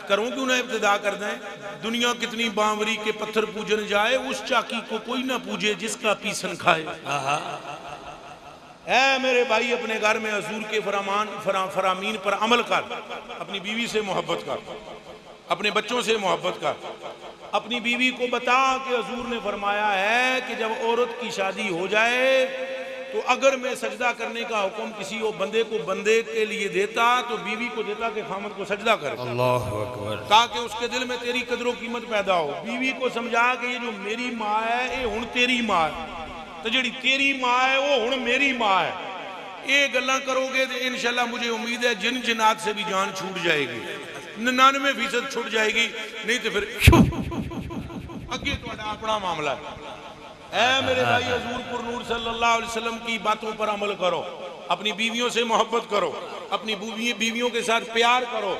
करूं क्यों ना इब्तिदा कर दें। दुनिया कितनी बावरी के पत्थर पूजन जाए, उस चाकी को कोई ना पूजे जिसका पीसन खाए। ऐ मेरे भाई, अपने घर में हजूर के फरामीन पर अमल कर, अपनी बीवी से मोहब्बत कर, अपने बच्चों से मोहब्बत कर। अपनी बीवी को बता कि हुजूर ने फरमाया है कि जब औरत की शादी हो जाए तो अगर मैं सजदा करने का हुक्म किसी और बंदे को बंदे के लिए देता तो बीवी को देता कि खामद को सजदा कर। अल्लाह अकबर। ताकि उसके दिल में तेरी कदरों कीमत पैदा हो। बीवी को समझा कि ये जो मेरी माँ है ये हुण तेरी माँ है, तो जी तेरी माँ है वो हुण मेरी माँ है। ये गल्लां करोगे तो इंशाल्लाह मुझे उम्मीद है जिन जिनात से भी जान छूट जाएगी, 99% छूट जाएगी, नहीं तो फिर अगे तुहाडा अपना मामला है। ऐ मेरे भाई हुजूर पुरनूर सल्लल्लाहु अलैहि वसल्लम की बातों पर अमल करो, अपनी बीवियों से मोहब्बत करो, अपनी बीवियों के साथ प्यार करो,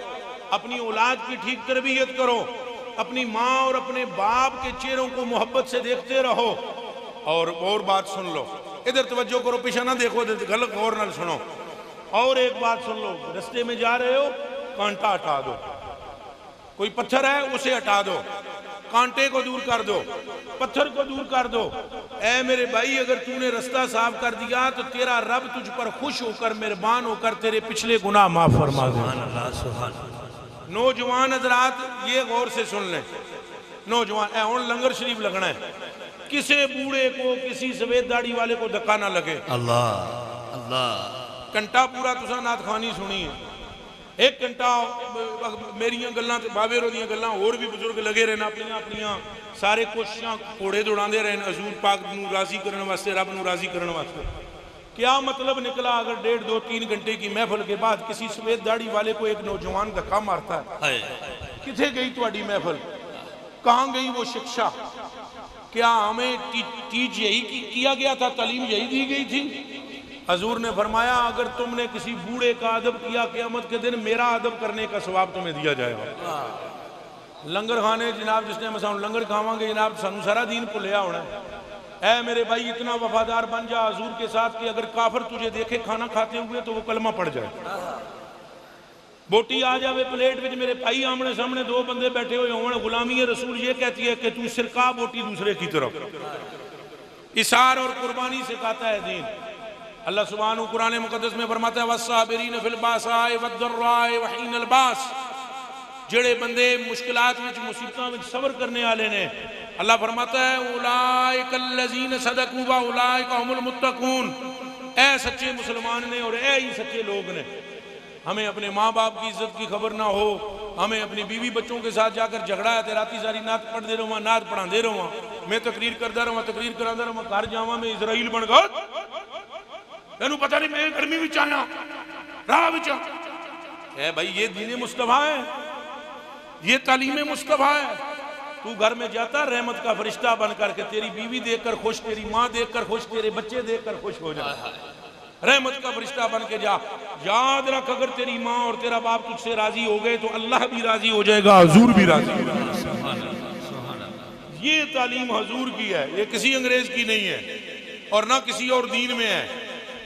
अपनी औलाद की ठीक तरबियत करो, अपनी माँ और अपने बाप के चेहरों को मोहब्बत से देखते रहो। और बात सुन लो, इधर तवज्जो करो, पीछे ना देखो, गलत गौर न सुनो। और एक बात सुन लो, रास्ते में जा रहे हो कांटा हटा दो, कोई पत्थर है उसे हटा दो, कांटे को दूर कर दो, पत्थर को दूर कर दो। ऐ मेरे भाई अगर तूने रास्ता साफ कर दिया तो तेरा रब तुझ पर खुश होकर मेहरबान होकर तेरे पिछले गुनाह माफ फरमा दे। नौजवान हजरात ये गौर से सुन लें, नौजवान हुण लंगर शरीफ लगना है, किसी बूढ़े को किसी सफेद दाढ़ी वाले को धक्का ना लगे। अल्लाह अल्लाह। घंटा पूरा तुसा नात खानी सुनी है, एक घंटा मेरिया गल्लां ते बाबे रो दियां गल्लां होर भी बुजुर्ग लगे रहना अपनियां सारे कोशिशां घोड़े दौड़ाते रहे हजूर पाक नूं राजी करने वास्ते, रब नूं राजी करने वास्ते। क्या मतलब निकला अगर 1.5, 2, 3 घंटे की महफिल के बाद किसी सफेद दाढ़ी वाले को एक नौजवान धक्का मारता है। किथे गई तुम्हारी महफिल, कहाँ गई वो शिक्षा? क्या हमें टीच यही किया गया था, तालीम यही दी गई थी? हजूर ने फरमाया अगर तुमने किसी बूढ़े का अदब किया क़यामत के दिन मेरा अदब करने का सवाब तुम्हें दिया जाएगा। लंगर खाने जनाब जिसने हम लंगर खावांगे जनाब सानू सारा दीन भुलिया होना। ऐ मेरे भाई इतना वफादार बन जा हजूर के साथ कि अगर काफिर तुझे देखे खाना खाते हुए तो वो कलमा पड़ जाए। बोटी आ जावे प्लेट में, मेरे भाई आमने सामने 2 बंदे बैठे हुए हों, गुलामी रसूल ये कहती है कि तू सिरका बोटी दूसरे की तरफ। इसार और कुर्बानी सिखाता है दीन। अल्लाह सुब्हानहू कुरान मुकद्दस में फरमाता है वस्साबिरीन फिल बासाए वद्दर्राए वहीनल बास। जेड़े बंदे मुश्किलात विच मुसीबतां विच सब्र करने वाले ने, अल्लाह फरमाता है उलाइकल्लज़ीन सदकू व उलाइका हुमुल मुत्तकून। ऐ सच्चे मुसलमान ने और ऐ ही सच्चे लोग ने। हमें अपने माँ बाप की इज्जत की खबर ना हो, हमें अपनी बीवी बच्चों के साथ जाकर झगड़ा है तो राती सारी नात पढ़ते रहा, नात पढ़ाते रहा, मैं तकरीर करता रहा, तकरीर कराता रहा, घर जावा मैं इजराइल बन गया, तेनू पता नहीं मैं गर्मी विच आया राह विच। भाई ये दीन मुस्तफा है, ये तालीम मुस्तफा है। तू घर में जाता रहमत का फरिश्ता बन करके, तेरी बीवी देखकर खुश, तेरी माँ देखकर खुश, तेरे बच्चे देखकर खुश हो जाए, रहमत का फरिश्ता बन के जा। याद रख अगर तेरी माँ और तेरा बाप तुझसे राजी हो गए तो अल्लाह भी राजी हो जाएगा, हुजूर भी राजी हो जाएगा। ये तालीम हुजूर की है, ये किसी अंग्रेज की नहीं है और ना किसी और दीन में है।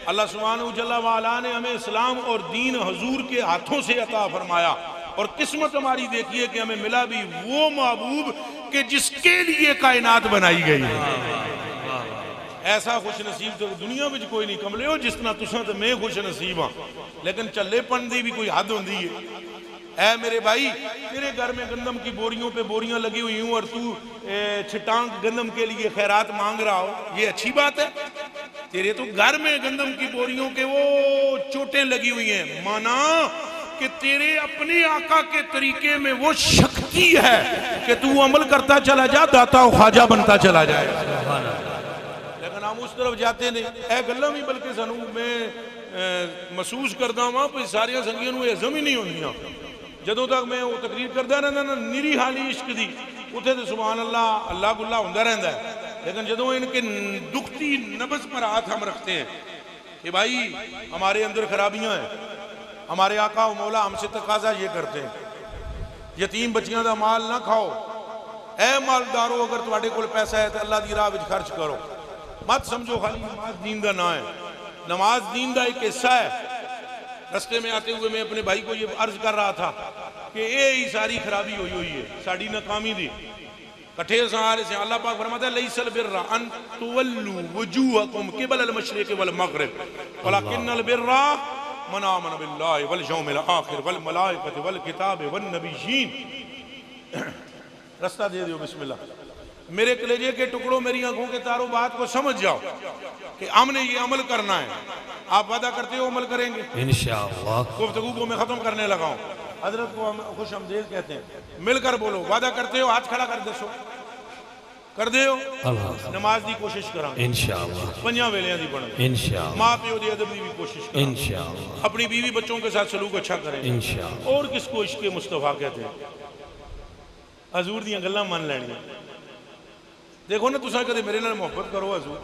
अल्लाह सुब्हानहू जल्ला वाला ने हमें इस्लाम और दीन हुजूर के हाथों से अता फरमाया। और किस्मत हमारी देखिए कि हमें मिला भी वो महबूब के जिसके लिए कायनात बनाई गई है। ऐसा खुश नसीब तो दुनिया में कोई नहीं कमले हो जिस तरह तुसा तो मैं खुश नसीब हाँ, लेकिन चलेपन की भी कोई हद होती है। ऐ मेरे भाई तेरे घर में गंदम की बोरियों पे बोरियां लगी हुई हूँ और तू छिटांग गंदम के लिए खैरात मांग रहा हो, ये अच्छी बात है? तेरे तो घर में गंदम की बोरियों के वो चोटें लगी हुई हैं, माना कि तेरे अपने आका के तरीके में वो शक्ति है कि तू अमल करता चला जा, दाता और ख्वाजा बनता चला जाए। लेकिन हम उस तरफ जाते नहीं। ए गल्लां भी बल्कि सानू मैं महसूस करता वहाँ पर सारिया संगियां नूं हज़म ही नहीं होंदियां। जदों तक मैं वो तकरीर करता रहता ना निरी हाली इश्क दी, उत्थे तो सुभान अल्लाह अल्लाह गुल्ला होंदा रहता है। लेकिन जदों इनके दुखती नब्ज़ पर हाथ हम रखते हैं कि भाई हमारे अंदर खराबियां हैं, हमारे आका मौला हमसे तकाजा ये करते हैं यतीम बच्चियां का माल ना खाओ। ऐ मालदारो अगर तुम्हारे कोल पैसा है तो अल्लाह की राह विच खर्च करो, मत समझो खाली नमाज दीन का ना है। नमाज दीन का एक हिस्सा है। रस्ते में आते हुए मैं अपने भाई को ये अर्ज कर रहा था कि ये ही सारी खराबी हुई है साड़ी नाकामी दी। कट्ठे सहारे से अल्लाह पाक फरमाता है लैसल बिर्रा अन तुवल्लू वजूहकुम क़िबल अल-मशरिक़ वल मग़रिब वलाकिन्नल बिर्रा मन आमन बिल्लाहि वल यौमिल आखिर वल मलाइकति वल किताबि वन नबिय्यीन। रास्ता दे दो बिस्मिल्लाह। मेरे कलेजे के टुकड़ों, मेरी आंखों के तारों, बात को समझ जाओ कि हमने ये अमल करना है। आप वादा करते हो अमल करेंगे इंशाअल्लाह। गुफ्तगू को मैं खत्म करने लगा हूँ। हजरत को हम खुश आमदीद कहते हैं। मिलकर बोलो, वादा करते हो? हाथ खड़ा कर दसो, कर दे हो? नमाज की कोशिश करा इंशाअल्लाह, 5 वेलियां दी बन इंशाअल्लाह, माँ प्यो की अदब की भी कोशिश करें इंशाअल्लाह, अपनी बीवी बच्चों के साथ सलूक अच्छा करें इंशाअल्लाह। और किसको इश्क मुस्तफा कहते हैं? हजूर दी गल्लां मन लैनियां। देखो ना, तुसा कदे मेरे नाल मोहब्बत करो हजूर।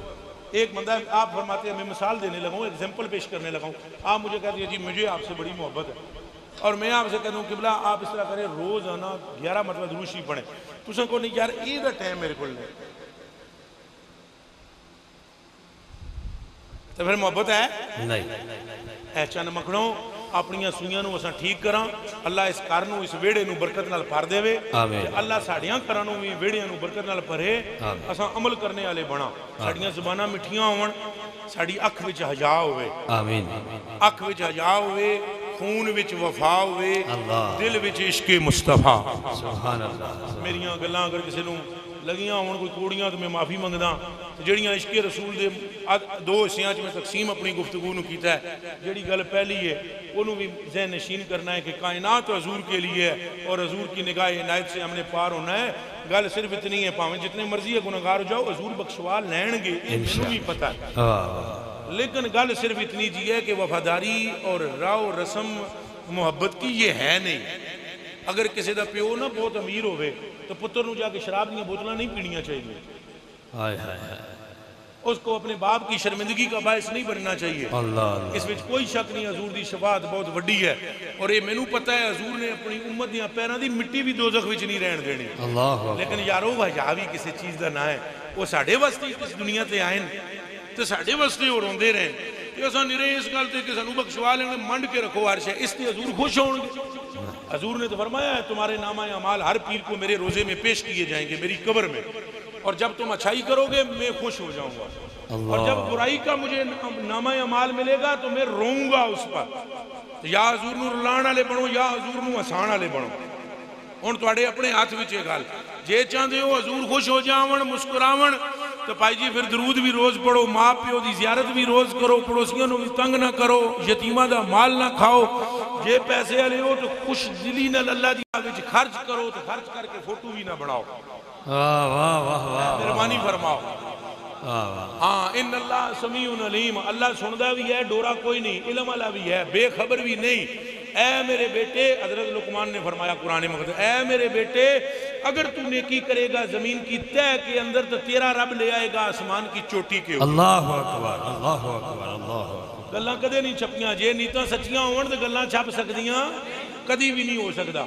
एक बंदा, आप फरमाते हैं, मैं मिसाल देने लगा हूँ, एग्जाम्पल पेश करने लगा हूँ। आप मुझे कहते हैं जी मुझे आपसे बड़ी मोहब्बत है, और मैं आपसे कह दूँ किबला आप इस तरह करें, रोज आना 11 मरतबा दुरूद शरीफ पढ़े। तुसा को नहीं यार ये टाइम मेरे को नहीं, तो फिर मोहब्बत है नहीं। ऐ चन मखणों, अपनियां सूइयां नूं असां ठीक करा। अल्लाह इस घर नूं, इस वेड़े नूं बरकत नाल भर देवे। अल्लाह साड़ियां घरां नूं भी वेड़ियां नूं बरकत नाल भरे। असां अमल करने वाले बना, साड़ियां ज़ुबानां मिठियां होवन, साड़ी अख विच हया होवे, आमीन, अख विच हया होवे, खून विच वफा होवे, दिल विच इश्क मुस्तफा। सुभान अल्लाह। मेरियां गल्लां अगर किसी नूं लगियां होवन कोई कूड़ियां तो मैं माफ़ी मंगदा। ਜਿਹੜੀਆਂ इश्क रसूल के 2 हिस्सियां में तकसीम अपनी गुफ्तगू नूं कीता है। जिहड़ी गल पहली है उन्होंने भी ज़हन नशीन करना है कि कायनात हजूर के लिए है और हजूर की निगाह इनायत से हमने पार होना है। गल सिर्फ इतनी है, भावें जितने मर्जी है गुनहगार हो जाओ, हजूर बख्शवा लैणगे, इन्हू भी पता है। लेकिन गल सिर्फ इतनी जी है कि वफादारी और राव रस्म मुहब्बत की ये है नहीं। अगर किसी का प्यो ना बहुत अमीर होवे तो पुत्र नूं जाके शराब दी बोतलां नहीं पीनियां चाहिए। हाय हाय हाय। उसको अपने बाप की शर्मिंदगी का बायस नहीं बनना चाहिए। अल्लाह, इस विच कोई शक नहीं। हजूर की शफाअत बहुत वड्डी है और ये मैनू पता है हजूर ने अपनी उम्मत दी पैरों की मिट्टी भी दोज़ख विच नहीं रहन देनी। अल्लाह। लेकिन यारो हया भी किसी चीज़ का ना है, वो साडे वास्ते इस दुनिया ते आए तो साडे वास्ते वो रोंदे रहे कि असां निरे इस गल ते कि सानू बख्शवा लेंगे, मंड के रखो हर शे, इससे हजूर खुश होंगे। हजूर ने तो फरमाया है तुम्हारे नामा अमाल हर पीर को मेरे रोजे में पेश किए जाएंगे मेरी कब्र में, और जब तुम अच्छाई करोगे मैं खुश हो जाऊंगा, और जब बुराई का मुझे नामा अमाल मिलेगा तो मैं रोऊंगा उस पर। तो या हजूर नूं रुलाण वाले बनो या हजूर नूं हसाण वाले बनो। हुण तुहाडे अपने हाथ विच ये गल, जे चाहते हो हजूर खुश हो जावन मुस्कुरावन तो भाई जी फिर दरूद भी रोज पढ़ो, माँ प्यो की जियारत भी रोज करो, पड़ोसियों को भी तंग ना करो, यतीमा का माल ना खाओ। जे पैसे वाले हो तो खुश दिली नाल अल्लाह दी आगे खर्च करो, तो खर्च करके फोटो भी ना बनाओ। वाह वाह वाह वाह, मेहरबानी फरमाओ। हाँ, इन अल्लाह समीउन अलीम, अल्लाह सुनदा भी है, डोरा कोई नहीं, इल्म वाला भी है, बेखबर भी नहीं। ऐ मेरे बेटे, हजरत लुकमान ने फरमाया कुरान मजीद, ऐ मेरे बेटे अगर तू नेकी करेगा जमीन की तह के अंदर तो तेरा रब ले आएगा आसमान की चोटी के ऊपर। अल्लाह अकबर, अल्लाह अकबर, अल्लाह अकबर। गल्लां कदे नहीं छपियां, जे नीतां सच्चियां होण ते गल्लां छप सकदियां कदी भी नहीं हो सकता।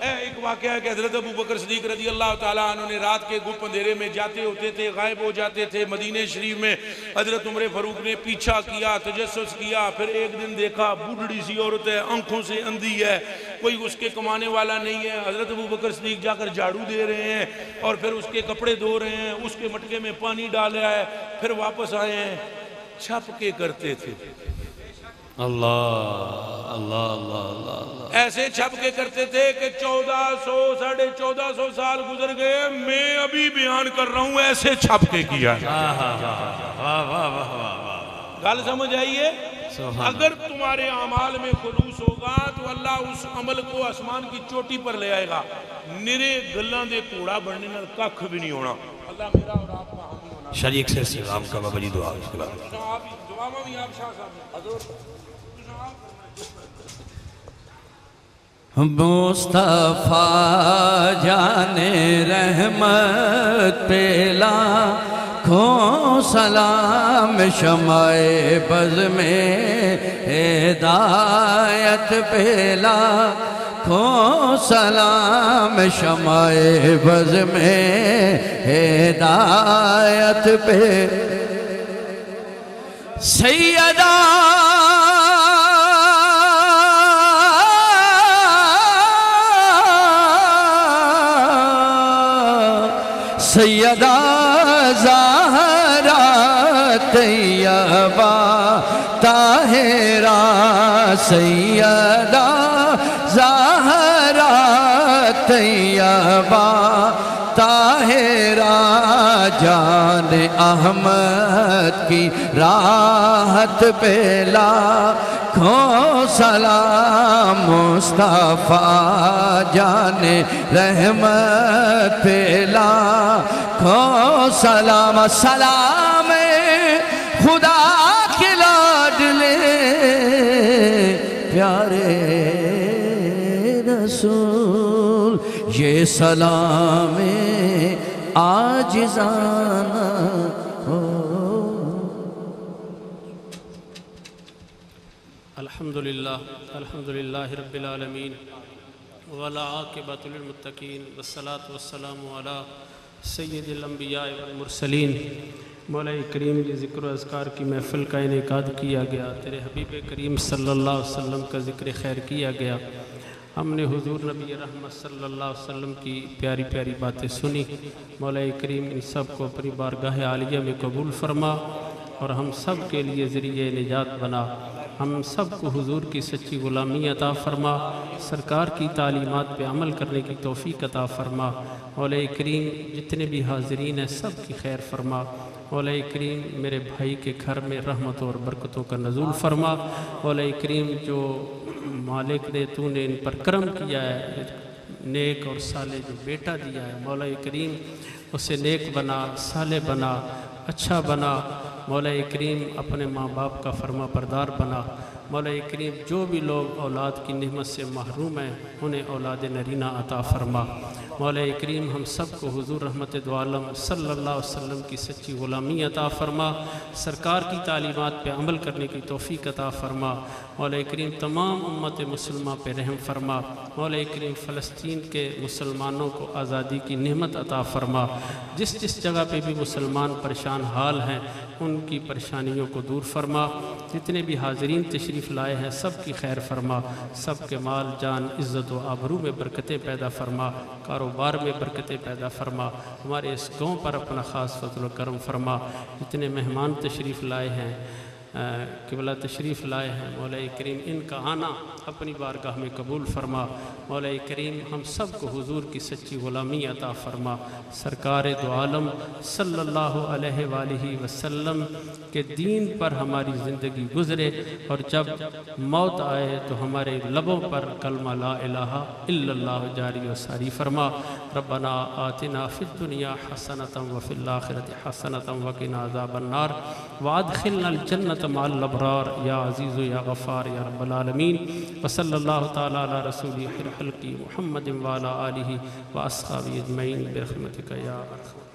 एक वाकया है कि हजरत अबू बकर सिद्दीक रजी अल्लाह ताला अन्हु ने रात के गुप अंधेरे में जाते होते थे, गायब हो जाते थे। मदीने शरीफ में हजरत उमर फारूक ने पीछा किया, तजस्सुस किया, फिर एक दिन देखा बूढ़ी सी औरत है, आंखों से अंधी है, कोई उसके कमाने वाला नहीं है। हजरत अबू बकर सिद्दीक जाकर झाड़ू दे रहे हैं और फिर उसके कपड़े धो रहे हैं, उसके मटके में पानी डाला है, फिर वापस आए हैं। छप के करते थे, अल्लाह अल्लाह अल्लाह अल्लाह, ऐसे छप के करते थे कि 1400 1450 साल गुजर गए, मैं अभी बयान कर रहा हूं ऐसे छप के किया। गल समझ आइए। अगर तुम्हारे अमाल में खुलूस होगा तो अल्लाह उस अमल को आसमान की चोटी पर ले आएगा। निरे गल्लां दे घोड़ा बनने नाल कख भी नहीं होना। अल्लाह मेरा और आपका हामी होना। शरीक से सलाम का बाबा जी दुआ उसके बाद दुआ में भी आप शाह साहब हजूर मुस्तफा जाने रहमत पेला खो सलाम शमाए बज़ में हिदायत पेला खो सलाम शमाए बज़ में हिदायत पे सैयदा सैयदा ज़हरा तैयबा ताहिरा, सैयदा ज़हरा तैयबा ताहिरा जान अहमद की राहत पे लाखों सलाम मुस्तफ़ा जान रहमत पे लाखों सलाम। सलाम खुदा के लाडले प्यारे रसूल, ये सलाम आजिज़ाना हो। अल्हम्दुलिल्लाह रब्बिल आलमीन वला आक़िबतु लिल मुत्तक़ीन वस्सलातु वस्सलामु अला सय्यिदिल अंबिया वल मुरसलीन। मौला करीम की ज़िक्र अज़कार की महफ़िल का इनेकाद किया गया, तेरे हबीब करीम सल्लल्लाहु अलैहि वसल्लम का ज़िक्र खैर किया गया। हमने हुजूर नबी रहमत सल्लल्लाहु अलैहि वसल्लम की प्यारी प्यारी बातें सुनी। मौला करीम इन सब को अपनी बारगाह आलिया में कबूल फरमा और हम सब के लिए ज़रिए निजात बना। हम सब को हुजूर की सच्ची ग़ुलामी अता फ़रमा, सरकार की तालीमात पे अमल करने की तौफ़ीक़ अता फ़रमा। मौला करीम जितने भी हाज़रीन हैं सब की खैर फरमा। मौला करीम मेरे भाई के घर में रहमत और बरकतों का नज़ूल फरमा। मौला करीम जो मालिक ने तूने इन पर करम किया है, नेक और साले जो बेटा दिया है, मौला करीम उसे नेक बना, साले बना, अच्छा बना। मौला करीम अपने माँ बाप का फरमा बरदार बना। मौला करीम जो भी लोग औलाद की नेमत से महरूम हैं उन्हें औलाद नरीना अता फ़रमा। मौला करीम हम सब को हुजूर रहमत दो आलम सल्लल्लाहु अलैहि वसल्लम की सच्ची ग़ुलामी अता फ़रमा, सरकार की तालीमात पे अमल करने की तौफ़ीक़ अता फ़रमा। मौला करीम तमाम उम्मत मुसलमान पे रहम फ़रमा। मौला करीम फ़लस्तीन के मुसलमानों को आज़ादी की नेमत अता फ़रमा। जिस जिस जगह पे भी मुसलमान परेशान हाल हैं उनकी परेशानियों को दूर फरमा। जितने भी हाज़रीन तशरीफ़ लाए हैं सब की खैर फरमा, सब के माल जान इज़्ज़त व आबरू में बरकतें पैदा फरमा, कारोबार में बरकतें पैदा फरमा। हमारे इस गाँव पर अपना ख़ास फज़ल व करम फरमा। जितने मेहमान तशरीफ़ लाए हैं क़िबला तशरीफ़ लाए हैं, मौला करीम इनका आना अपनी बारगाह में कबूल फरमा। मौला करीम हम सब को हुजूर की सच्ची ग़ुलामी अता फ़रमा। सरकार दो आलम सल्लल्लाहु अलैहि वसल्लम के दीन पर हमारी ज़िंदगी गुज़रे और जब मौत आए तो हमारे लबों पर कलमा ला इलाहा इल्लल्लाह जारी व सारी फरमा। रब्बना आतिना फ़िद दुनिया हसनतम व फ़िल आखिरति हसनतम व क़िना अज़ाबन्नार व अदखिलनल जन्नत मअल अबरार या अज़ीज़ु या गफ़ार या रब्बल आलमीन। व सल्लल्लाहु तआला अला रसूलिहिल खल्क़ि मुहम्मदिन व अला आलिहि व अस्हाबिहि अजमईन बिरहमतिका या अरहम।